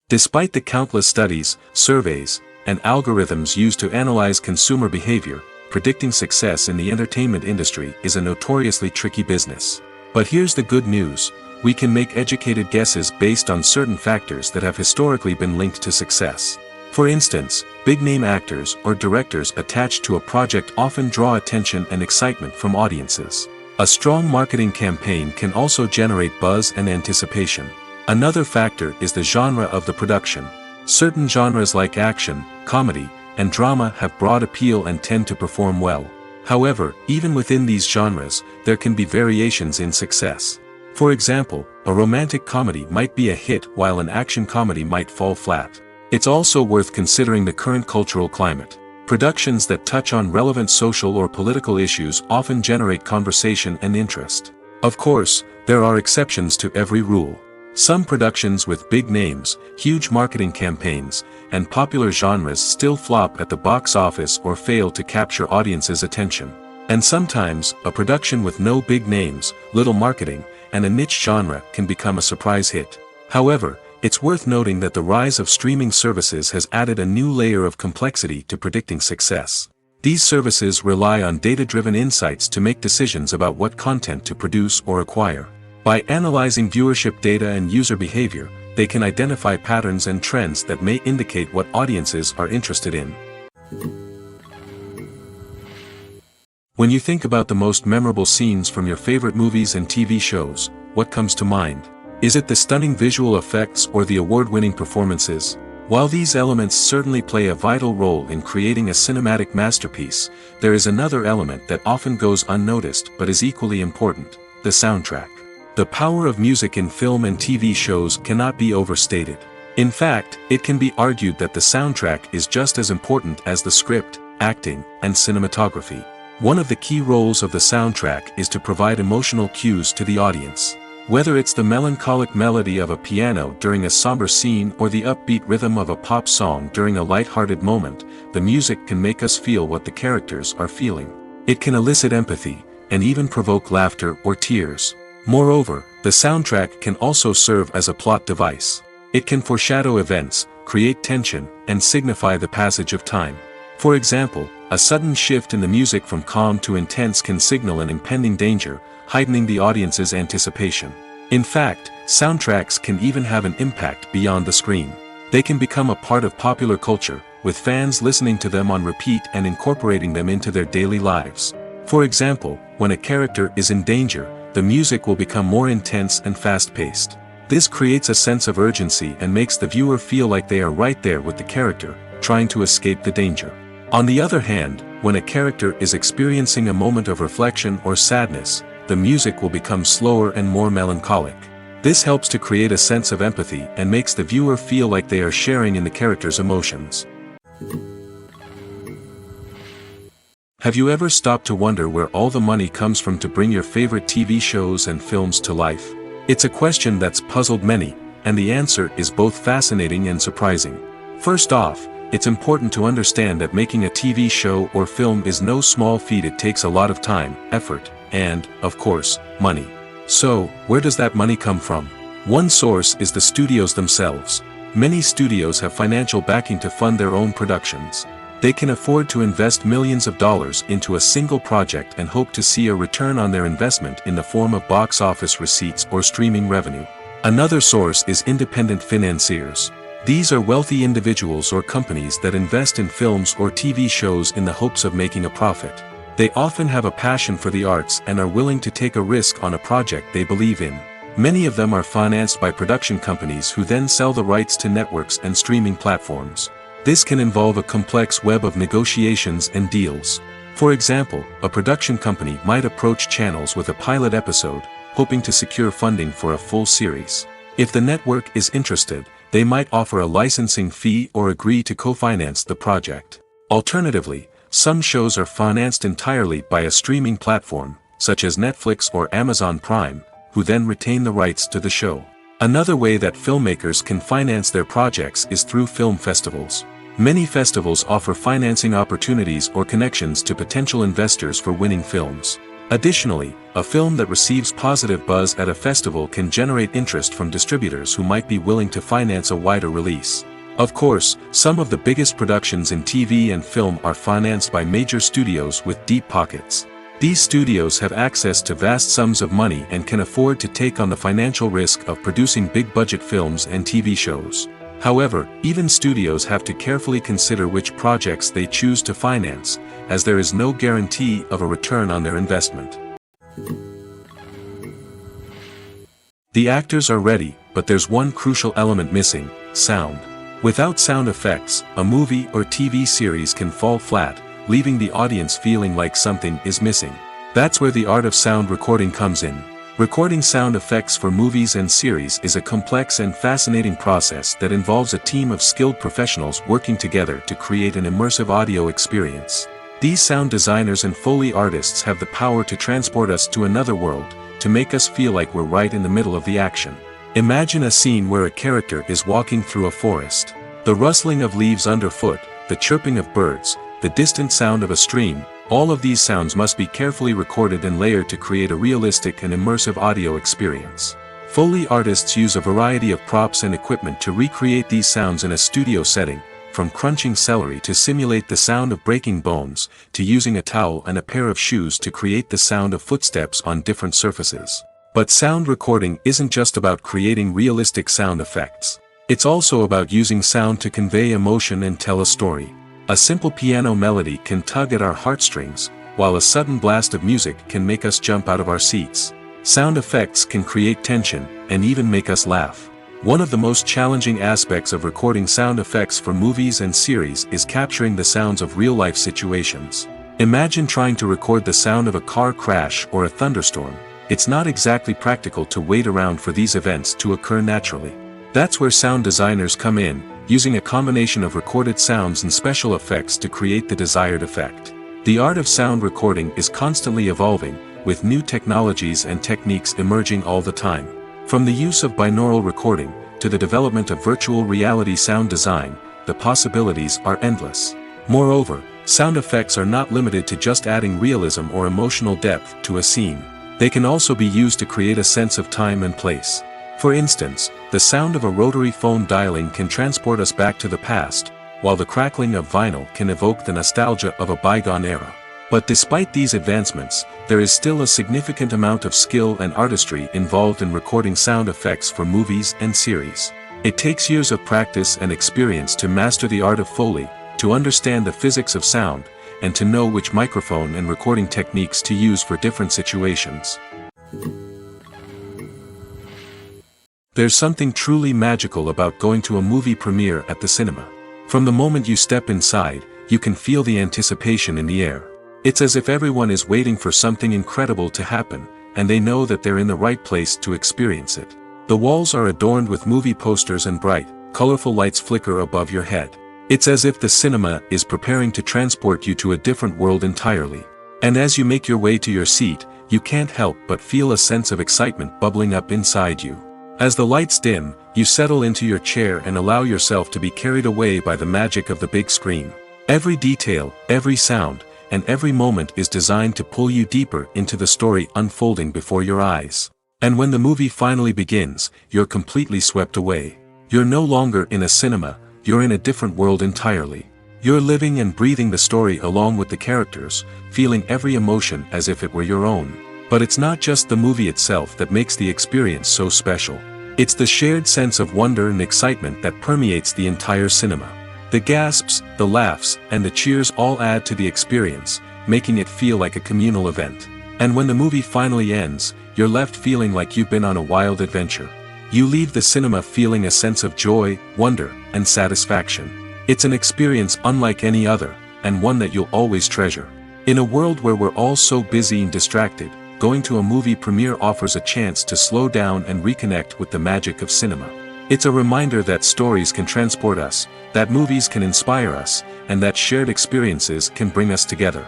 Despite the countless studies, surveys, and algorithms used to analyze consumer behavior, predicting success in the entertainment industry is a notoriously tricky business. But here's the good news: we can make educated guesses based on certain factors that have historically been linked to success. For instance, big-name actors or directors attached to a project often draw attention and excitement from audiences. A strong marketing campaign can also generate buzz and anticipation. Another factor is the genre of the production. Certain genres like action, comedy, and drama have broad appeal and tend to perform well. However, even within these genres, there can be variations in success. For example, a romantic comedy might be a hit while an action comedy might fall flat. It's also worth considering the current cultural climate. Productions that touch on relevant social or political issues often generate conversation and interest. Of course, there are exceptions to every rule. Some productions with big names, huge marketing campaigns, and popular genres still flop at the box office or fail to capture audiences' attention. And sometimes, a production with no big names, little marketing, and a niche genre can become a surprise hit. However, it's worth noting that the rise of streaming services has added a new layer of complexity to predicting success. These services rely on data-driven insights to make decisions about what content to produce or acquire. By analyzing viewership data and user behavior, they can identify patterns and trends that may indicate what audiences are interested in. When you think about the most memorable scenes from your favorite movies and TV shows, what comes to mind? Is it the stunning visual effects or the award-winning performances? While these elements certainly play a vital role in creating a cinematic masterpiece, there is another element that often goes unnoticed but is equally important: the soundtrack. The power of music in film and TV shows cannot be overstated. In fact, it can be argued that the soundtrack is just as important as the script, acting, and cinematography. One of the key roles of the soundtrack is to provide emotional cues to the audience. Whether it's the melancholic melody of a piano during a somber scene or the upbeat rhythm of a pop song during a light-hearted moment, the music can make us feel what the characters are feeling. It can elicit empathy, and even provoke laughter or tears. Moreover, the soundtrack can also serve as a plot device. It can foreshadow events, create tension, and signify the passage of time. For example, a sudden shift in the music from calm to intense can signal an impending danger, heightening the audience's anticipation. In fact, soundtracks can even have an impact beyond the screen. They can become a part of popular culture, with fans listening to them on repeat and incorporating them into their daily lives. For example, when a character is in danger, the music will become more intense and fast-paced. This creates a sense of urgency and makes the viewer feel like they are right there with the character, trying to escape the danger. On the other hand, when a character is experiencing a moment of reflection or sadness, the music will become slower and more melancholic. This helps to create a sense of empathy and makes the viewer feel like they are sharing in the character's emotions. Have you ever stopped to wonder where all the money comes from to bring your favorite TV shows and films to life? It's a question that's puzzled many, and the answer is both fascinating and surprising. First off, it's important to understand that making a TV show or film is no small feat. It takes a lot of time, effort, and, of course, money. So, where does that money come from? One source is the studios themselves. Many studios have financial backing to fund their own productions. They can afford to invest millions of dollars into a single project and hope to see a return on their investment in the form of box office receipts or streaming revenue. Another source is independent financiers. These are wealthy individuals or companies that invest in films or TV shows in the hopes of making a profit. They often have a passion for the arts and are willing to take a risk on a project they believe in. Many of them are financed by production companies who then sell the rights to networks and streaming platforms. This can involve a complex web of negotiations and deals. For example, a production company might approach channels with a pilot episode, hoping to secure funding for a full series. If the network is interested, they might offer a licensing fee or agree to co-finance the project. Alternatively, some shows are financed entirely by a streaming platform, such as Netflix or Amazon Prime, who then retain the rights to the show. Another way that filmmakers can finance their projects is through film festivals. Many festivals offer financing opportunities or connections to potential investors for winning films. Additionally, a film that receives positive buzz at a festival can generate interest from distributors who might be willing to finance a wider release. Of course, some of the biggest productions in TV and film are financed by major studios with deep pockets. These studios have access to vast sums of money and can afford to take on the financial risk of producing big-budget films and TV shows. However, even studios have to carefully consider which projects they choose to finance, as there is no guarantee of a return on their investment. The actors are ready, but there's one crucial element missing: sound. Without sound effects, a movie or TV series can fall flat, leaving the audience feeling like something is missing. That's where the art of sound recording comes in. Recording sound effects for movies and series is a complex and fascinating process that involves a team of skilled professionals working together to create an immersive audio experience. These sound designers and Foley artists have the power to transport us to another world, to make us feel like we're right in the middle of the action. Imagine a scene where a character is walking through a forest. The rustling of leaves underfoot, the chirping of birds, the distant sound of a stream, all of these sounds must be carefully recorded and layered to create a realistic and immersive audio experience. Foley artists use a variety of props and equipment to recreate these sounds in a studio setting, from crunching celery to simulate the sound of breaking bones, to using a towel and a pair of shoes to create the sound of footsteps on different surfaces. But sound recording isn't just about creating realistic sound effects. It's also about using sound to convey emotion and tell a story. A simple piano melody can tug at our heartstrings, while a sudden blast of music can make us jump out of our seats. Sound effects can create tension, and even make us laugh. One of the most challenging aspects of recording sound effects for movies and series is capturing the sounds of real-life situations. Imagine trying to record the sound of a car crash or a thunderstorm. It's not exactly practical to wait around for these events to occur naturally. That's where sound designers come in, using a combination of recorded sounds and special effects to create the desired effect. The art of sound recording is constantly evolving, with new technologies and techniques emerging all the time. From the use of binaural recording, to the development of virtual reality sound design, the possibilities are endless. Moreover, Sound effects are not limited to just adding realism or emotional depth to a scene. They can also be used to create a sense of time and place. For instance, the sound of a rotary phone dialing can transport us back to the past, while the crackling of vinyl can evoke the nostalgia of a bygone era. But despite these advancements, there is still a significant amount of skill and artistry involved in recording sound effects for movies and series. It takes years of practice and experience to master the art of Foley, to understand the physics of sound, and to know which microphone and recording techniques to use for different situations. There's something truly magical about going to a movie premiere at the cinema. From the moment you step inside, you can feel the anticipation in the air. It's as if everyone is waiting for something incredible to happen, and they know that they're in the right place to experience it. The walls are adorned with movie posters and bright, colorful lights flicker above your head. It's as if the cinema is preparing to transport you to a different world entirely. And as you make your way to your seat, you can't help but feel a sense of excitement bubbling up inside you. As the lights dim, you settle into your chair and allow yourself to be carried away by the magic of the big screen. Every detail, every sound, and every moment is designed to pull you deeper into the story unfolding before your eyes. And when the movie finally begins, you're completely swept away. You're no longer in a cinema, you're in a different world entirely. You're living and breathing the story along with the characters, feeling every emotion as if it were your own. But it's not just the movie itself that makes the experience so special. It's the shared sense of wonder and excitement that permeates the entire cinema. The gasps, the laughs, and the cheers all add to the experience, making it feel like a communal event. And when the movie finally ends, you're left feeling like you've been on a wild adventure. You leave the cinema feeling a sense of joy, wonder, and satisfaction. It's an experience unlike any other, and one that you'll always treasure. In a world where we're all so busy and distracted, going to a movie premiere offers a chance to slow down and reconnect with the magic of cinema. It's a reminder that stories can transport us, that movies can inspire us, and that shared experiences can bring us together.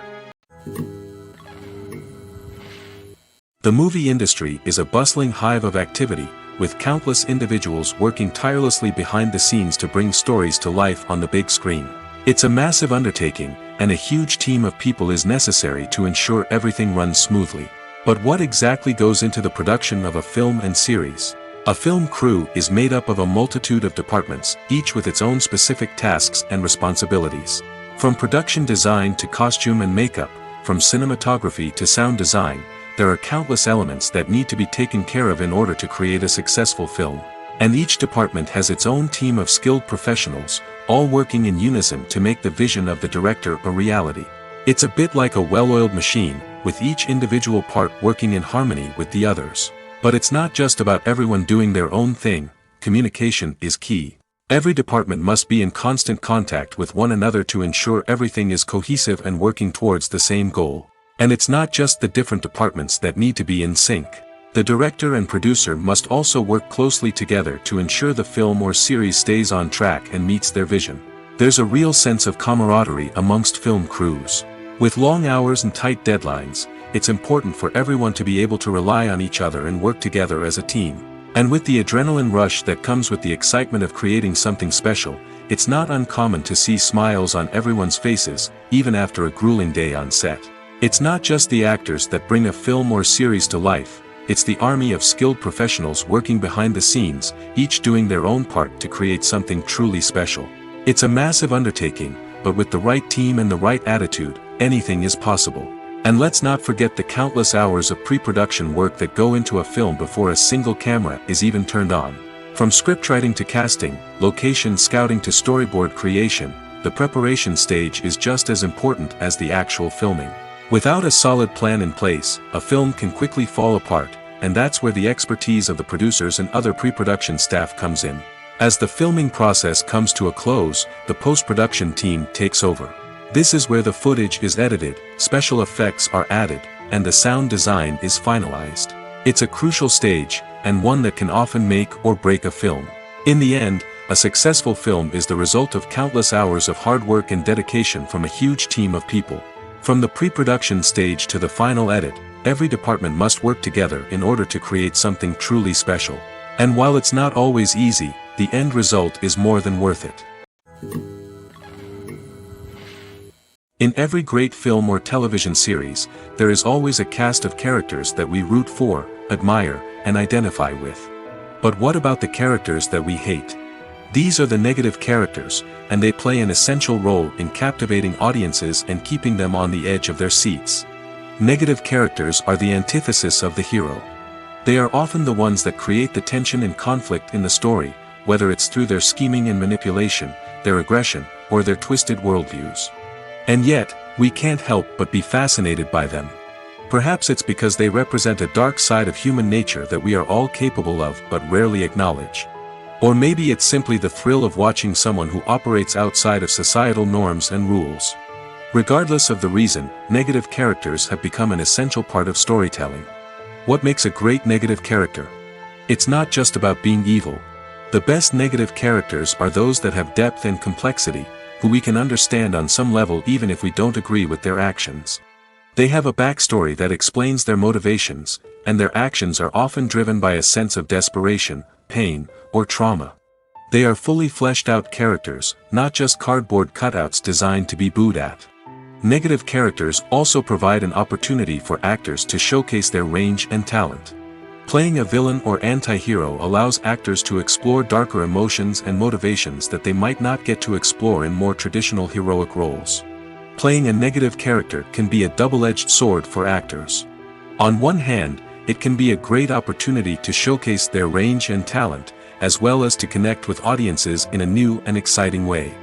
The movie industry is a bustling hive of activity, with countless individuals working tirelessly behind the scenes to bring stories to life on the big screen. It's a massive undertaking, and a huge team of people is necessary to ensure everything runs smoothly. But what exactly goes into the production of a film and series? A film crew is made up of a multitude of departments, each with its own specific tasks and responsibilities. From production design to costume and makeup, from cinematography to sound design, there are countless elements that need to be taken care of in order to create a successful film. And each department has its own team of skilled professionals, all working in unison to make the vision of the director a reality. It's a bit like a well-oiled machine, with each individual part working in harmony with the others. But it's not just about everyone doing their own thing, communication is key. Every department must be in constant contact with one another to ensure everything is cohesive and working towards the same goal. And it's not just the different departments that need to be in sync. The director and producer must also work closely together to ensure the film or series stays on track and meets their vision. There's a real sense of camaraderie amongst film crews. With long hours and tight deadlines, it's important for everyone to be able to rely on each other and work together as a team. And with the adrenaline rush that comes with the excitement of creating something special, it's not uncommon to see smiles on everyone's faces, even after a grueling day on set. It's not just the actors that bring a film or series to life, it's the army of skilled professionals working behind the scenes, each doing their own part to create something truly special. It's a massive undertaking, but with the right team and the right attitude, anything is possible. And let's not forget the countless hours of pre-production work that go into a film before a single camera is even turned on. From scriptwriting to casting, location scouting to storyboard creation, the preparation stage is just as important as the actual filming. Without a solid plan in place, a film can quickly fall apart, and that's where the expertise of the producers and other pre-production staff comes in. As the filming process comes to a close, the post-production team takes over. This is where the footage is edited, special effects are added, and the sound design is finalized. It's a crucial stage, and one that can often make or break a film. In the end, a successful film is the result of countless hours of hard work and dedication from a huge team of people. From the pre-production stage to the final edit, every department must work together in order to create something truly special. And while it's not always easy, the end result is more than worth it. In every great film or television series, there is always a cast of characters that we root for, admire, and identify with. But what about the characters that we hate? These are the negative characters, and they play an essential role in captivating audiences and keeping them on the edge of their seats. Negative characters are the antithesis of the hero. They are often the ones that create the tension and conflict in the story, whether it's through their scheming and manipulation, their aggression, or their twisted worldviews. And yet, we can't help but be fascinated by them. Perhaps it's because they represent a dark side of human nature that we are all capable of but rarely acknowledge. Or maybe it's simply the thrill of watching someone who operates outside of societal norms and rules. Regardless of the reason, negative characters have become an essential part of storytelling. What makes a great negative character? It's not just about being evil. The best negative characters are those that have depth and complexity, who we can understand on some level even if we don't agree with their actions. They have a backstory that explains their motivations, and their actions are often driven by a sense of desperation, pain, or trauma. They are fully fleshed out characters, not just cardboard cutouts designed to be booed at. Negative characters also provide an opportunity for actors to showcase their range and talent. Playing a villain or anti-hero allows actors to explore darker emotions and motivations that they might not get to explore in more traditional heroic roles. Playing a negative character can be a double-edged sword for actors. On one hand, it can be a great opportunity to showcase their range and talent, as well as to connect with audiences in a new and exciting way.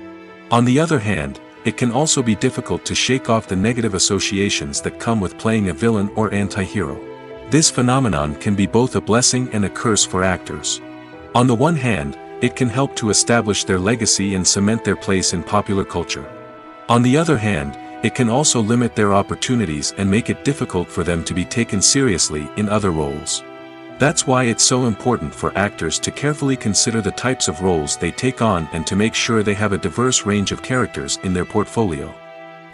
On the other hand, it can also be difficult to shake off the negative associations that come with playing a villain or anti-hero. This phenomenon can be both a blessing and a curse for actors. On the one hand, it can help to establish their legacy and cement their place in popular culture. On the other hand, it can also limit their opportunities and make it difficult for them to be taken seriously in other roles. That's why it's so important for actors to carefully consider the types of roles they take on and to make sure they have a diverse range of characters in their portfolio.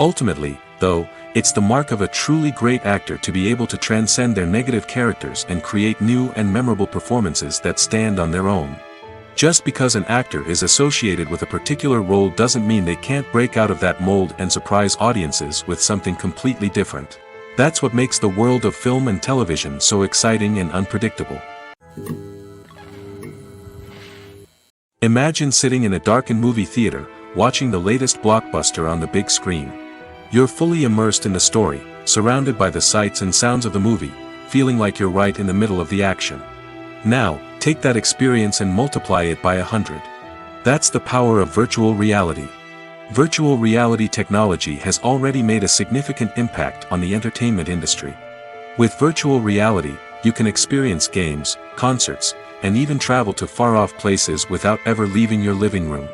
Ultimately, though, it's the mark of a truly great actor to be able to transcend their negative characters and create new and memorable performances that stand on their own. Just because an actor is associated with a particular role doesn't mean they can't break out of that mold and surprise audiences with something completely different. That's what makes the world of film and television so exciting and unpredictable. Imagine sitting in a darkened movie theater, watching the latest blockbuster on the big screen. You're fully immersed in the story, surrounded by the sights and sounds of the movie, feeling like you're right in the middle of the action. Now, take that experience and multiply it by 100. That's the power of virtual reality. Virtual reality technology has already made a significant impact on the entertainment industry. With virtual reality, you can experience games, concerts, and even travel to far-off places without ever leaving your living room.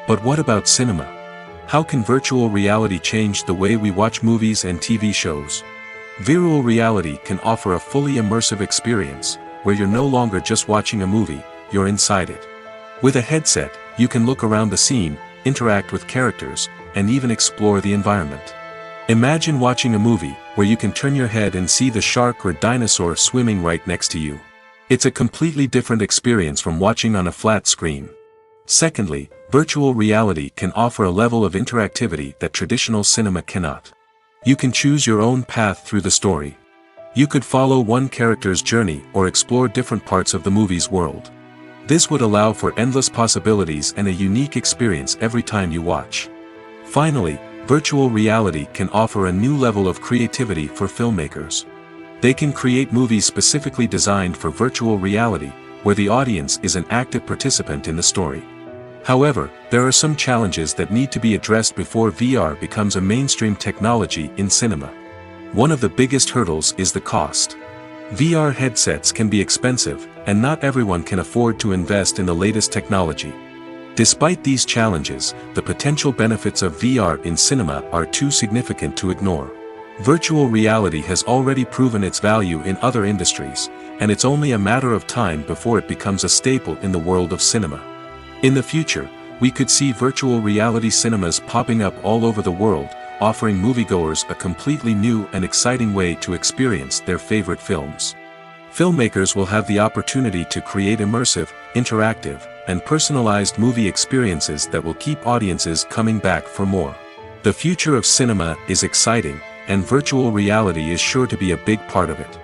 But what about cinema? How can virtual reality change the way we watch movies and TV shows? Virtual reality can offer a fully immersive experience, where you're no longer just watching a movie, you're inside it. With a headset, you can look around the scene, interact with characters, and even explore the environment. Imagine watching a movie where you can turn your head and see the shark or dinosaur swimming right next to you. It's a completely different experience from watching on a flat screen. Secondly, virtual reality can offer a level of interactivity that traditional cinema cannot. You can choose your own path through the story. You could follow one character's journey or explore different parts of the movie's world. This would allow for endless possibilities and a unique experience every time you watch. Finally, virtual reality can offer a new level of creativity for filmmakers. They can create movies specifically designed for virtual reality, where the audience is an active participant in the story. However, there are some challenges that need to be addressed before VR becomes a mainstream technology in cinema. One of the biggest hurdles is the cost. VR headsets can be expensive, and not everyone can afford to invest in the latest technology. Despite these challenges, the potential benefits of VR in cinema are too significant to ignore. Virtual reality has already proven its value in other industries, and it's only a matter of time before it becomes a staple in the world of cinema. In the future, we could see virtual reality cinemas popping up all over the world, offering moviegoers a completely new and exciting way to experience their favorite films. Filmmakers will have the opportunity to create immersive, interactive, and personalized movie experiences that will keep audiences coming back for more. The future of cinema is exciting, and virtual reality is sure to be a big part of it.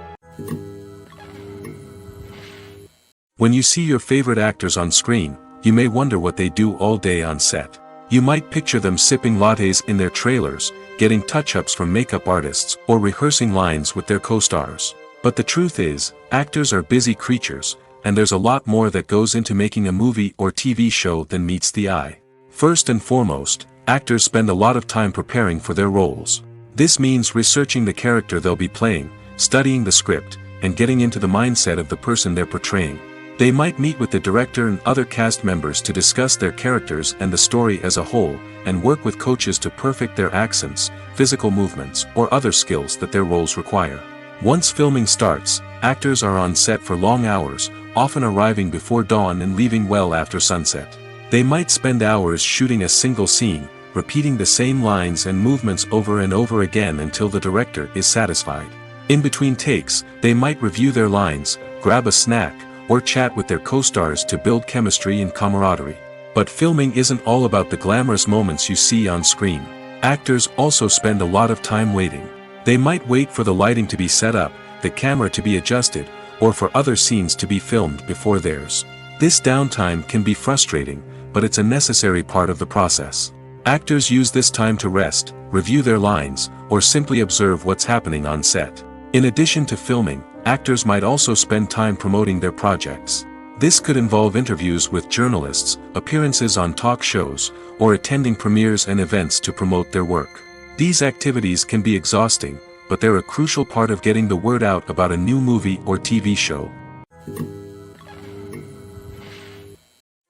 When you see your favorite actors on screen, you may wonder what they do all day on set. You might picture them sipping lattes in their trailers, getting touch-ups from makeup artists, or rehearsing lines with their co-stars. But the truth is, actors are busy creatures, and there's a lot more that goes into making a movie or TV show than meets the eye. First and foremost, actors spend a lot of time preparing for their roles. This means researching the character they'll be playing, studying the script, and getting into the mindset of the person they're portraying. They might meet with the director and other cast members to discuss their characters and the story as a whole, and work with coaches to perfect their accents, physical movements, or other skills that their roles require. Once filming starts, actors are on set for long hours, often arriving before dawn and leaving well after sunset. They might spend hours shooting a single scene, repeating the same lines and movements over and over again until the director is satisfied. In between takes, they might review their lines, grab a snack, or chat with their co-stars to build chemistry and camaraderie. But filming isn't all about the glamorous moments you see on screen. Actors also spend a lot of time waiting. They might wait for the lighting to be set up, the camera to be adjusted, or for other scenes to be filmed before theirs. This downtime can be frustrating, but it's a necessary part of the process. Actors use this time to rest, review their lines, or simply observe what's happening on set. In addition to filming, actors might also spend time promoting their projects. This could involve interviews with journalists, appearances on talk shows, or attending premieres and events to promote their work. These activities can be exhausting, but they're a crucial part of getting the word out about a new movie or TV show.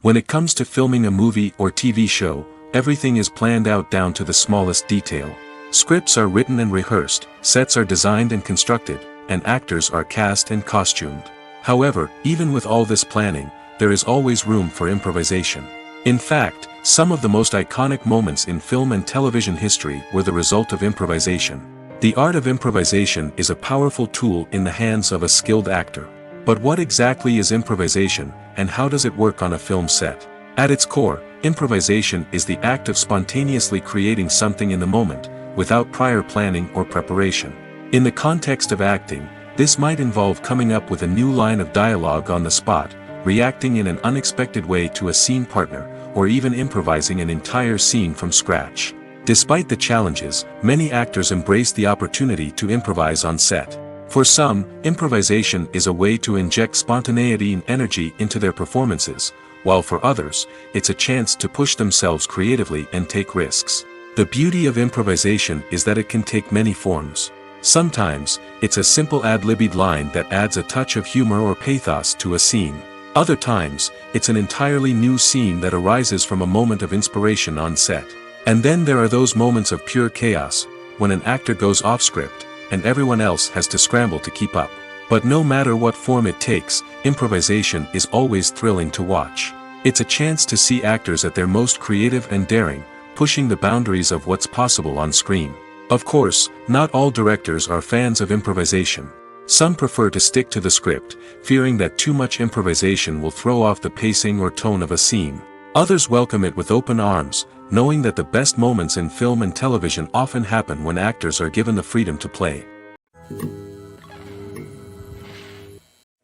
When it comes to filming a movie or TV show, everything is planned out down to the smallest detail. Scripts are written and rehearsed, sets are designed and constructed, and actors are cast and costumed. However, even with all this planning, there is always room for improvisation. In fact, some of the most iconic moments in film and television history were the result of improvisation. The art of improvisation is a powerful tool in the hands of a skilled actor. But what exactly is improvisation, and how does it work on a film set? At its core, improvisation is the act of spontaneously creating something in the moment, without prior planning or preparation. In the context of acting, this might involve coming up with a new line of dialogue on the spot, reacting in an unexpected way to a scene partner, or even improvising an entire scene from scratch. Despite the challenges, many actors embrace the opportunity to improvise on set. For some, improvisation is a way to inject spontaneity and energy into their performances, while for others, it's a chance to push themselves creatively and take risks. The beauty of improvisation is that it can take many forms. Sometimes, it's a simple ad-libbed line that adds a touch of humor or pathos to a scene. Other times, it's an entirely new scene that arises from a moment of inspiration on set. And then there are those moments of pure chaos, when an actor goes off script, and everyone else has to scramble to keep up. But no matter what form it takes, improvisation is always thrilling to watch. It's a chance to see actors at their most creative and daring, pushing the boundaries of what's possible on screen. Of course, not all directors are fans of improvisation. Some prefer to stick to the script, fearing that too much improvisation will throw off the pacing or tone of a scene. Others welcome it with open arms, knowing that the best moments in film and television often happen when actors are given the freedom to play.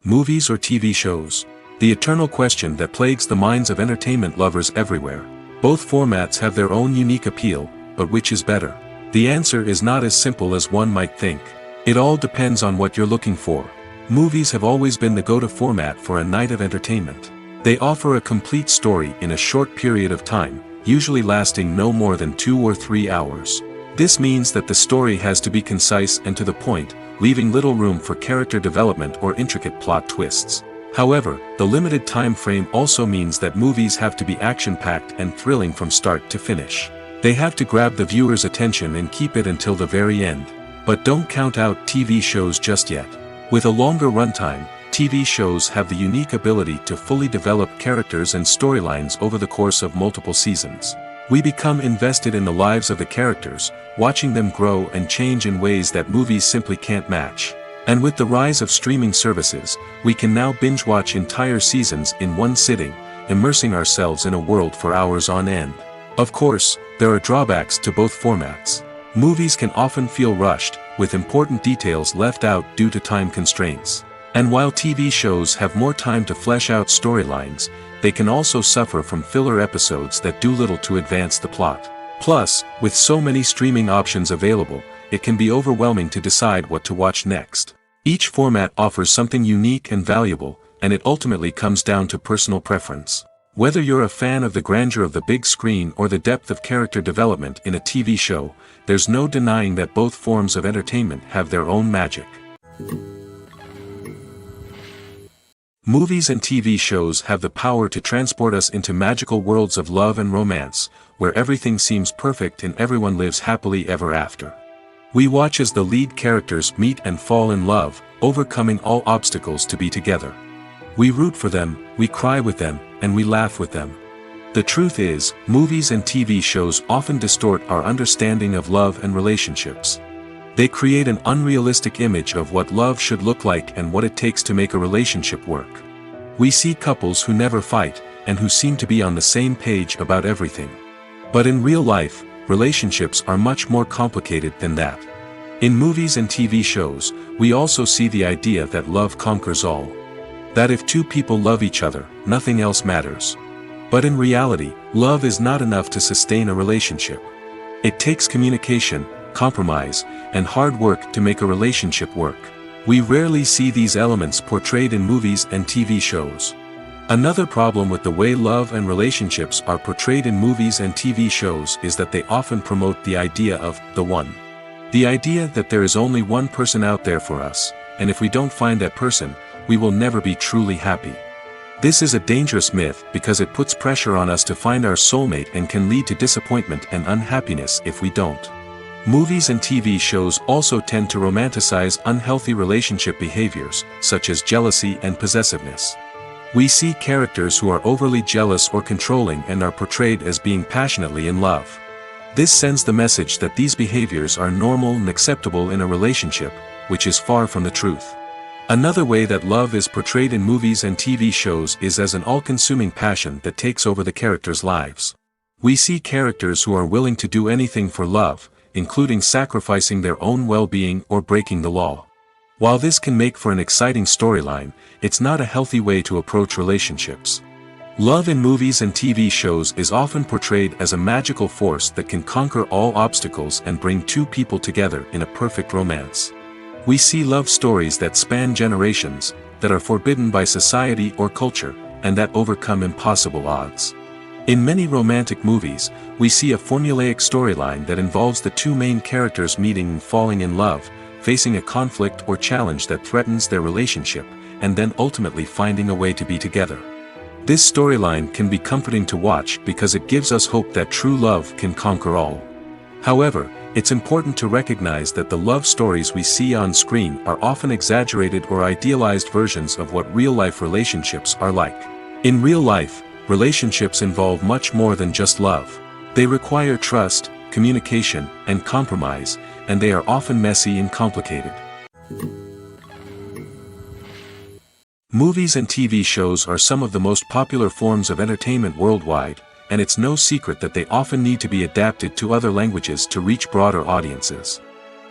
Movies or TV shows? The eternal question that plagues the minds of entertainment lovers everywhere. Both formats have their own unique appeal, but which is better? The answer is not as simple as one might think. It all depends on what you're looking for. Movies have always been the go-to format for a night of entertainment. They offer a complete story in a short period of time, usually lasting no more than 2 or 3 hours. This means that the story has to be concise and to the point, leaving little room for character development or intricate plot twists. However, the limited time frame also means that movies have to be action-packed and thrilling from start to finish. They have to grab the viewer's attention and keep it until the very end. But don't count out TV shows just yet. With a longer runtime, TV shows have the unique ability to fully develop characters and storylines over the course of multiple seasons. We become invested in the lives of the characters, watching them grow and change in ways that movies simply can't match. And with the rise of streaming services, we can now binge-watch entire seasons in one sitting, immersing ourselves in a world for hours on end. Of course, there are drawbacks to both formats. Movies can often feel rushed, with important details left out due to time constraints. And while TV shows have more time to flesh out storylines, they can also suffer from filler episodes that do little to advance the plot. Plus, with so many streaming options available, it can be overwhelming to decide what to watch next. Each format offers something unique and valuable, and it ultimately comes down to personal preference. Whether you're a fan of the grandeur of the big screen or the depth of character development in a TV show, there's no denying that both forms of entertainment have their own magic. Movies and TV shows have the power to transport us into magical worlds of love and romance, where everything seems perfect and everyone lives happily ever after. We watch as the lead characters meet and fall in love, overcoming all obstacles to be together. We root for them, we cry with them, and we laugh with them. The truth is, movies and TV shows often distort our understanding of love and relationships. They create an unrealistic image of what love should look like and what it takes to make a relationship work. We see couples who never fight, and who seem to be on the same page about everything. But in real life, relationships are much more complicated than that. In movies and TV shows, we also see the idea that love conquers all. That if two people love each other, nothing else matters. But in reality, love is not enough to sustain a relationship. It takes communication, compromise, and hard work to make a relationship work. We rarely see these elements portrayed in movies and TV shows. Another problem with the way love and relationships are portrayed in movies and TV shows is that they often promote the idea of the one. The idea that there is only one person out there for us, and if we don't find that person, we will never be truly happy. This is a dangerous myth because it puts pressure on us to find our soulmate and can lead to disappointment and unhappiness if we don't. Movies and TV shows also tend to romanticize unhealthy relationship behaviors, such as jealousy and possessiveness. We see characters who are overly jealous or controlling and are portrayed as being passionately in love. This sends the message that these behaviors are normal and acceptable in a relationship, which is far from the truth. Another way that love is portrayed in movies and TV shows is as an all-consuming passion that takes over the characters' lives. We see characters who are willing to do anything for love, including sacrificing their own well-being or breaking the law. While this can make for an exciting storyline, it's not a healthy way to approach relationships. Love in movies and TV shows is often portrayed as a magical force that can conquer all obstacles and bring two people together in a perfect romance. We see love stories that span generations, that are forbidden by society or culture, and that overcome impossible odds. In many romantic movies, we see a formulaic storyline that involves the two main characters meeting and falling in love, facing a conflict or challenge that threatens their relationship, and then ultimately finding a way to be together. This storyline can be comforting to watch because it gives us hope that true love can conquer all. However, it's important to recognize that the love stories we see on screen are often exaggerated or idealized versions of what real-life relationships are like. In real life, relationships involve much more than just love. They require trust, communication, and compromise, and they are often messy and complicated. Movies and TV shows are some of the most popular forms of entertainment worldwide, and it's no secret that they often need to be adapted to other languages to reach broader audiences.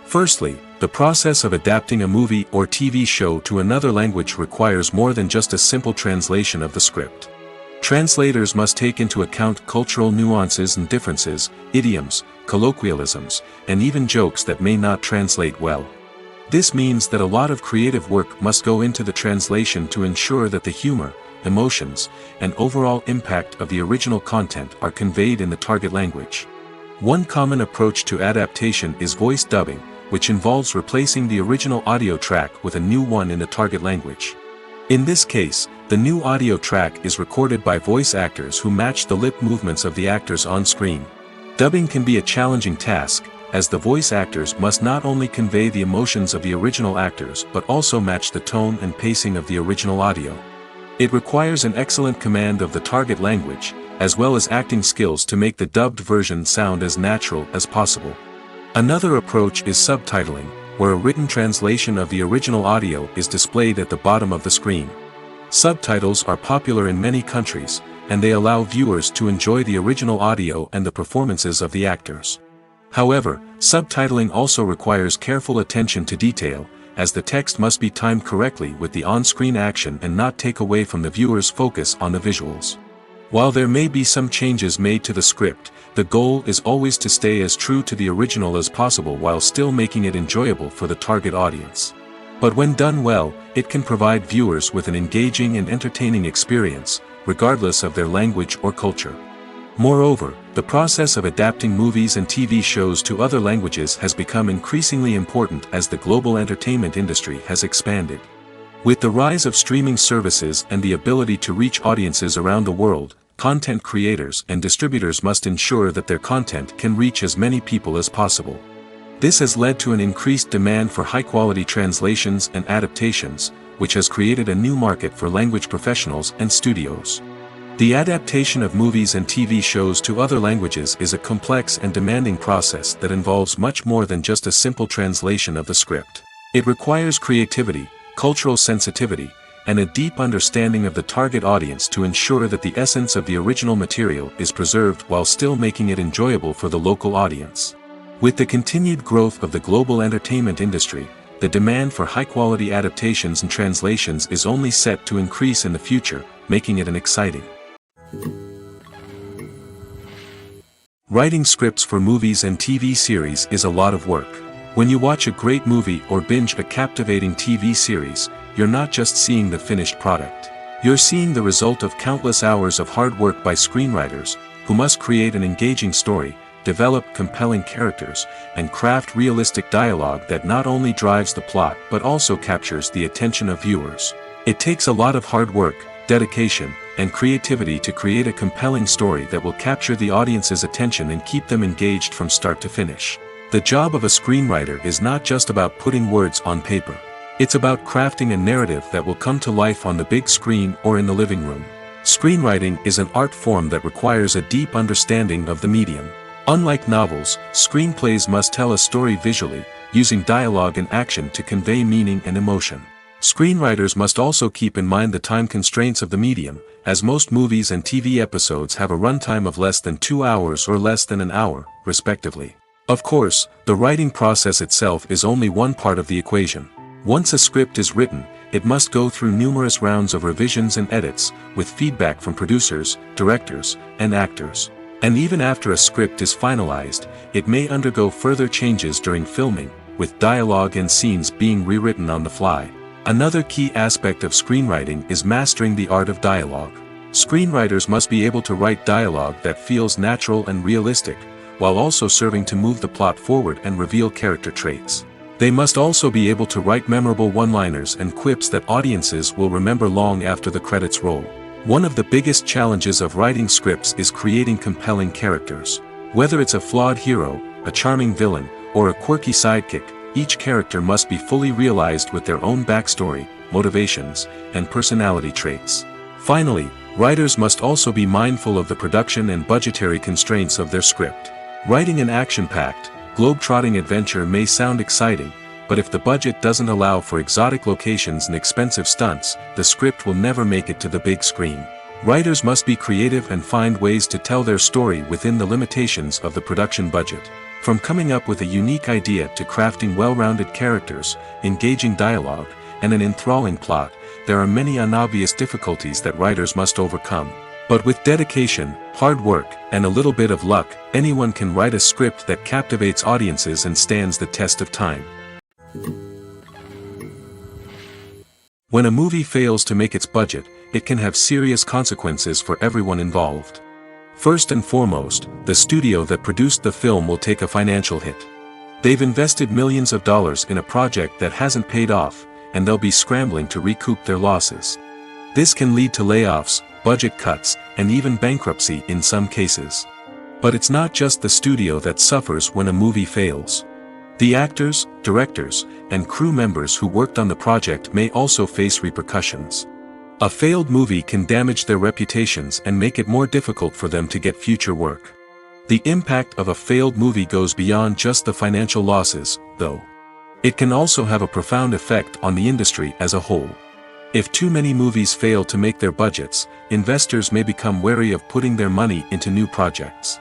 Firstly, the process of adapting a movie or TV show to another language requires more than just a simple translation of the script. Translators must take into account cultural nuances and differences, idioms, colloquialisms, and even jokes that may not translate well. This means that a lot of creative work must go into the translation to ensure that the humor, emotions, and overall impact of the original content are conveyed in the target language. One common approach to adaptation is voice dubbing, which involves replacing the original audio track with a new one in the target language. In this case, the new audio track is recorded by voice actors who match the lip movements of the actors on screen. Dubbing can be a challenging task, as the voice actors must not only convey the emotions of the original actors but also match the tone and pacing of the original audio. It requires an excellent command of the target language, as well as acting skills to make the dubbed version sound as natural as possible. Another approach is subtitling, where a written translation of the original audio is displayed at the bottom of the screen. Subtitles are popular in many countries, and they allow viewers to enjoy the original audio and the performances of the actors. However, subtitling also requires careful attention to detail, as the text must be timed correctly with the on-screen action and not take away from the viewer's focus on the visuals. While there may be some changes made to the script, the goal is always to stay as true to the original as possible while still making it enjoyable for the target audience. But when done well, it can provide viewers with an engaging and entertaining experience, regardless of their language or culture. Moreover, the process of adapting movies and TV shows to other languages has become increasingly important as the global entertainment industry has expanded. With the rise of streaming services and the ability to reach audiences around the world, content creators and distributors must ensure that their content can reach as many people as possible. This has led to an increased demand for high-quality translations and adaptations, which has created a new market for language professionals and studios. The adaptation of movies and TV shows to other languages is a complex and demanding process that involves much more than just a simple translation of the script. It requires creativity, cultural sensitivity, and a deep understanding of the target audience to ensure that the essence of the original material is preserved while still making it enjoyable for the local audience. With the continued growth of the global entertainment industry, the demand for high-quality adaptations and translations is only set to increase in the future, making it an exciting. Writing scripts for movies and TV series is a lot of work. When you watch a great movie or binge a captivating TV series, you're not just seeing the finished product. You're seeing the result of countless hours of hard work by screenwriters, who must create an engaging story, develop compelling characters, and craft realistic dialogue that not only drives the plot but also captures the attention of viewers. It takes a lot of hard work, dedication, and creativity to create a compelling story that will capture the audience's attention and keep them engaged from start to finish. The job of a screenwriter is not just about putting words on paper. It's about crafting a narrative that will come to life on the big screen or in the living room. Screenwriting is an art form that requires a deep understanding of the medium. Unlike novels, screenplays must tell a story visually, using dialogue and action to convey meaning and emotion. Screenwriters must also keep in mind the time constraints of the medium, as most movies and TV episodes have a runtime of less than 2 hours or less than an hour, respectively. Of course, the writing process itself is only one part of the equation. Once a script is written, it must go through numerous rounds of revisions and edits, with feedback from producers, directors, and actors. And even after a script is finalized, it may undergo further changes during filming, with dialogue and scenes being rewritten on the fly. Another key aspect of screenwriting is mastering the art of dialogue. Screenwriters must be able to write dialogue that feels natural and realistic, while also serving to move the plot forward and reveal character traits. They must also be able to write memorable one-liners and quips that audiences will remember long after the credits roll. One of the biggest challenges of writing scripts is creating compelling characters. Whether it's a flawed hero, a charming villain, or a quirky sidekick, each character must be fully realized with their own backstory, motivations, and personality traits. Finally, writers must also be mindful of the production and budgetary constraints of their script. Writing an action-packed, globe-trotting adventure may sound exciting, but if the budget doesn't allow for exotic locations and expensive stunts, the script will never make it to the big screen. Writers must be creative and find ways to tell their story within the limitations of the production budget. From coming up with a unique idea to crafting well-rounded characters, engaging dialogue, and an enthralling plot, there are many unobvious difficulties that writers must overcome. But with dedication, hard work, and a little bit of luck, anyone can write a script that captivates audiences and stands the test of time. When a movie fails to make its budget, it can have serious consequences for everyone involved. First and foremost, the studio that produced the film will take a financial hit. They've invested millions of dollars in a project that hasn't paid off, and they'll be scrambling to recoup their losses. This can lead to layoffs, budget cuts, and even bankruptcy in some cases. But it's not just the studio that suffers when a movie fails. The actors, directors, and crew members who worked on the project may also face repercussions. A failed movie can damage their reputations and make it more difficult for them to get future work. The impact of a failed movie goes beyond just the financial losses, though. It can also have a profound effect on the industry as a whole. If too many movies fail to make their budgets, investors may become wary of putting their money into new projects.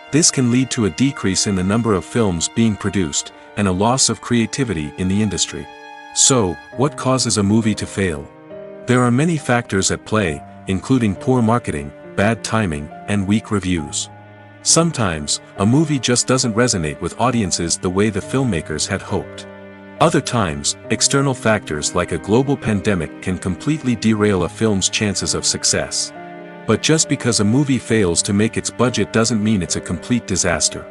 This can lead to a decrease in the number of films being produced, and a loss of creativity in the industry. So, what causes a movie to fail? There are many factors at play, including poor marketing, bad timing, and weak reviews. Sometimes, a movie just doesn't resonate with audiences the way the filmmakers had hoped. Other times, external factors like a global pandemic can completely derail a film's chances of success. But just because a movie fails to make its budget doesn't mean it's a complete disaster.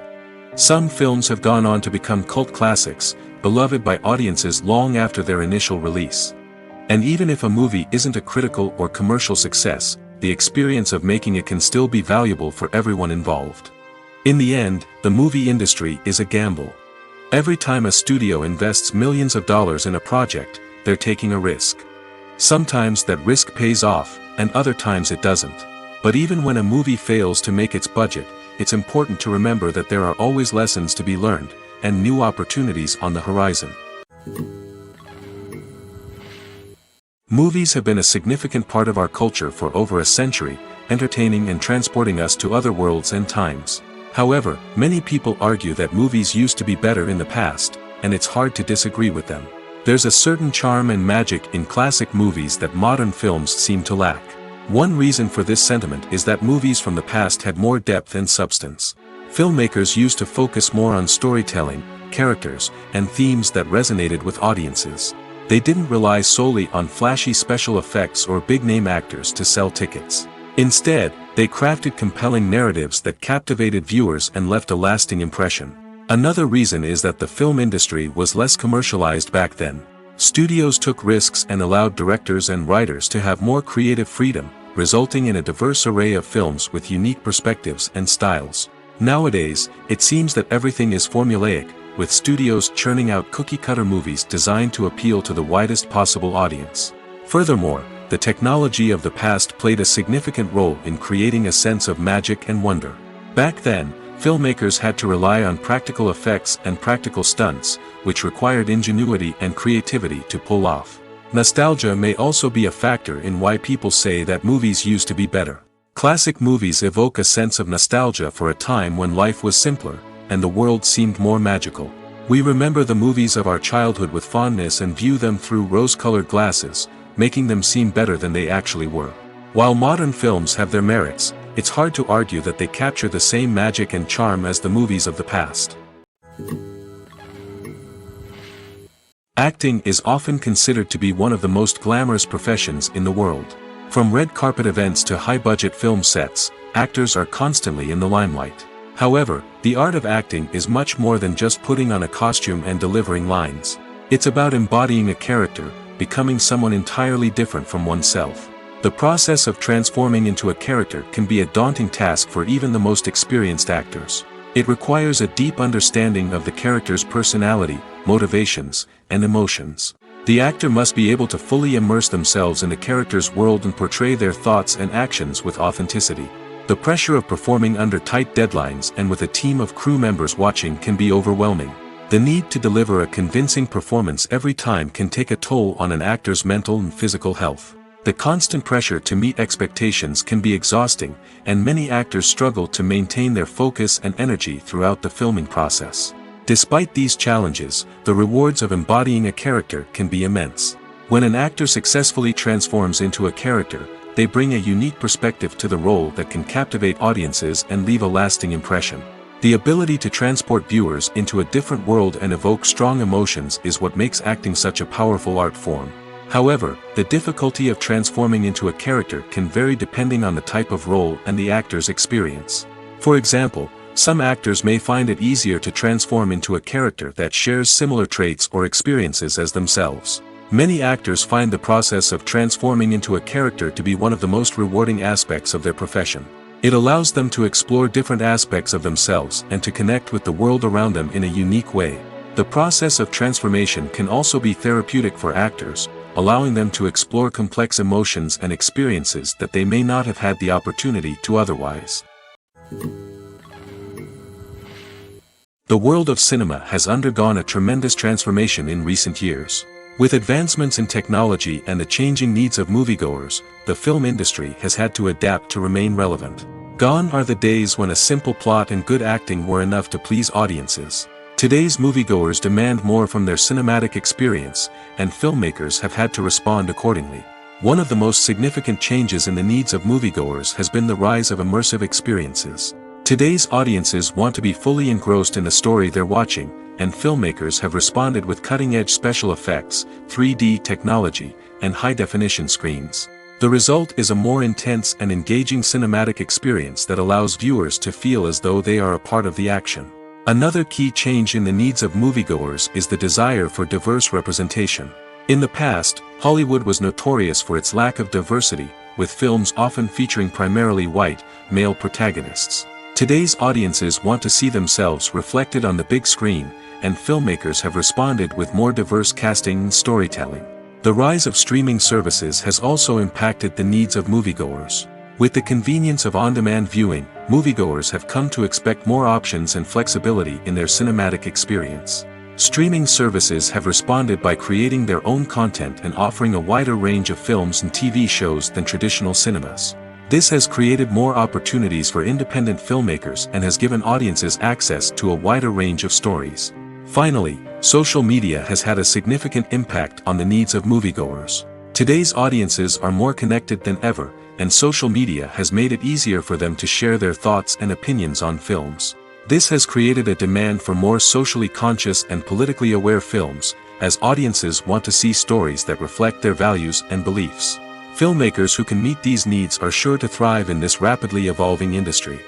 Some films have gone on to become cult classics, beloved by audiences long after their initial release. And even if a movie isn't a critical or commercial success, the experience of making it can still be valuable for everyone involved. In the end, the movie industry is a gamble. Every time a studio invests millions of dollars in a project, they're taking a risk. Sometimes that risk pays off, and other times it doesn't. But even when a movie fails to make its budget, it's important to remember that there are always lessons to be learned, and new opportunities on the horizon. Movies have been a significant part of our culture for over a century, entertaining and transporting us to other worlds and times. However, many people argue that movies used to be better in the past, and it's hard to disagree with them. There's a certain charm and magic in classic movies that modern films seem to lack. One reason for this sentiment is that movies from the past had more depth and substance. Filmmakers used to focus more on storytelling, characters, and themes that resonated with audiences. They didn't rely solely on flashy special effects or big-name actors to sell tickets. Instead, they crafted compelling narratives that captivated viewers and left a lasting impression. Another reason is that the film industry was less commercialized back then. Studios took risks and allowed directors and writers to have more creative freedom, resulting in a diverse array of films with unique perspectives and styles. Nowadays, it seems that everything is formulaic, with studios churning out cookie-cutter movies designed to appeal to the widest possible audience. Furthermore, the technology of the past played a significant role in creating a sense of magic and wonder. Back then, filmmakers had to rely on practical effects and practical stunts, which required ingenuity and creativity to pull off. Nostalgia may also be a factor in why people say that movies used to be better. Classic movies evoke a sense of nostalgia for a time when life was simpler, and the world seemed more magical. We remember the movies of our childhood with fondness and view them through rose-colored glasses, making them seem better than they actually were. While modern films have their merits, it's hard to argue that they capture the same magic and charm as the movies of the past. Acting is often considered to be one of the most glamorous professions in the world. From red carpet events to high-budget film sets, actors are constantly in the limelight. However, the art of acting is much more than just putting on a costume and delivering lines. It's about embodying a character, becoming someone entirely different from oneself. The process of transforming into a character can be a daunting task for even the most experienced actors. It requires a deep understanding of the character's personality, motivations, and emotions. The actor must be able to fully immerse themselves in the character's world and portray their thoughts and actions with authenticity. The pressure of performing under tight deadlines and with a team of crew members watching can be overwhelming. The need to deliver a convincing performance every time can take a toll on an actor's mental and physical health. The constant pressure to meet expectations can be exhausting, and many actors struggle to maintain their focus and energy throughout the filming process. Despite these challenges, the rewards of embodying a character can be immense. When an actor successfully transforms into a character, they bring a unique perspective to the role that can captivate audiences and leave a lasting impression. The ability to transport viewers into a different world and evoke strong emotions is what makes acting such a powerful art form. However, the difficulty of transforming into a character can vary depending on the type of role and the actor's experience. For example, some actors may find it easier to transform into a character that shares similar traits or experiences as themselves. Many actors find the process of transforming into a character to be one of the most rewarding aspects of their profession. It allows them to explore different aspects of themselves and to connect with the world around them in a unique way. The process of transformation can also be therapeutic for actors, allowing them to explore complex emotions and experiences that they may not have had the opportunity to otherwise. The world of cinema has undergone a tremendous transformation in recent years. With advancements in technology and the changing needs of moviegoers, the film industry has had to adapt to remain relevant. Gone are the days when a simple plot and good acting were enough to please audiences. Today's moviegoers demand more from their cinematic experience, and filmmakers have had to respond accordingly. One of the most significant changes in the needs of moviegoers has been the rise of immersive experiences. Today's audiences want to be fully engrossed in the story they're watching, and filmmakers have responded with cutting-edge special effects, 3D technology, and high-definition screens. The result is a more intense and engaging cinematic experience that allows viewers to feel as though they are a part of the action. Another key change in the needs of moviegoers is the desire for diverse representation. In the past, Hollywood was notorious for its lack of diversity, with films often featuring primarily white, male protagonists. Today's audiences want to see themselves reflected on the big screen, and filmmakers have responded with more diverse casting and storytelling. The rise of streaming services has also impacted the needs of moviegoers. With the convenience of on-demand viewing, moviegoers have come to expect more options and flexibility in their cinematic experience. Streaming services have responded by creating their own content and offering a wider range of films and TV shows than traditional cinemas. This has created more opportunities for independent filmmakers and has given audiences access to a wider range of stories. Finally, social media has had a significant impact on the needs of moviegoers. Today's audiences are more connected than ever, and social media has made it easier for them to share their thoughts and opinions on films. This has created a demand for more socially conscious and politically aware films, as audiences want to see stories that reflect their values and beliefs. Filmmakers who can meet these needs are sure to thrive in this rapidly evolving industry.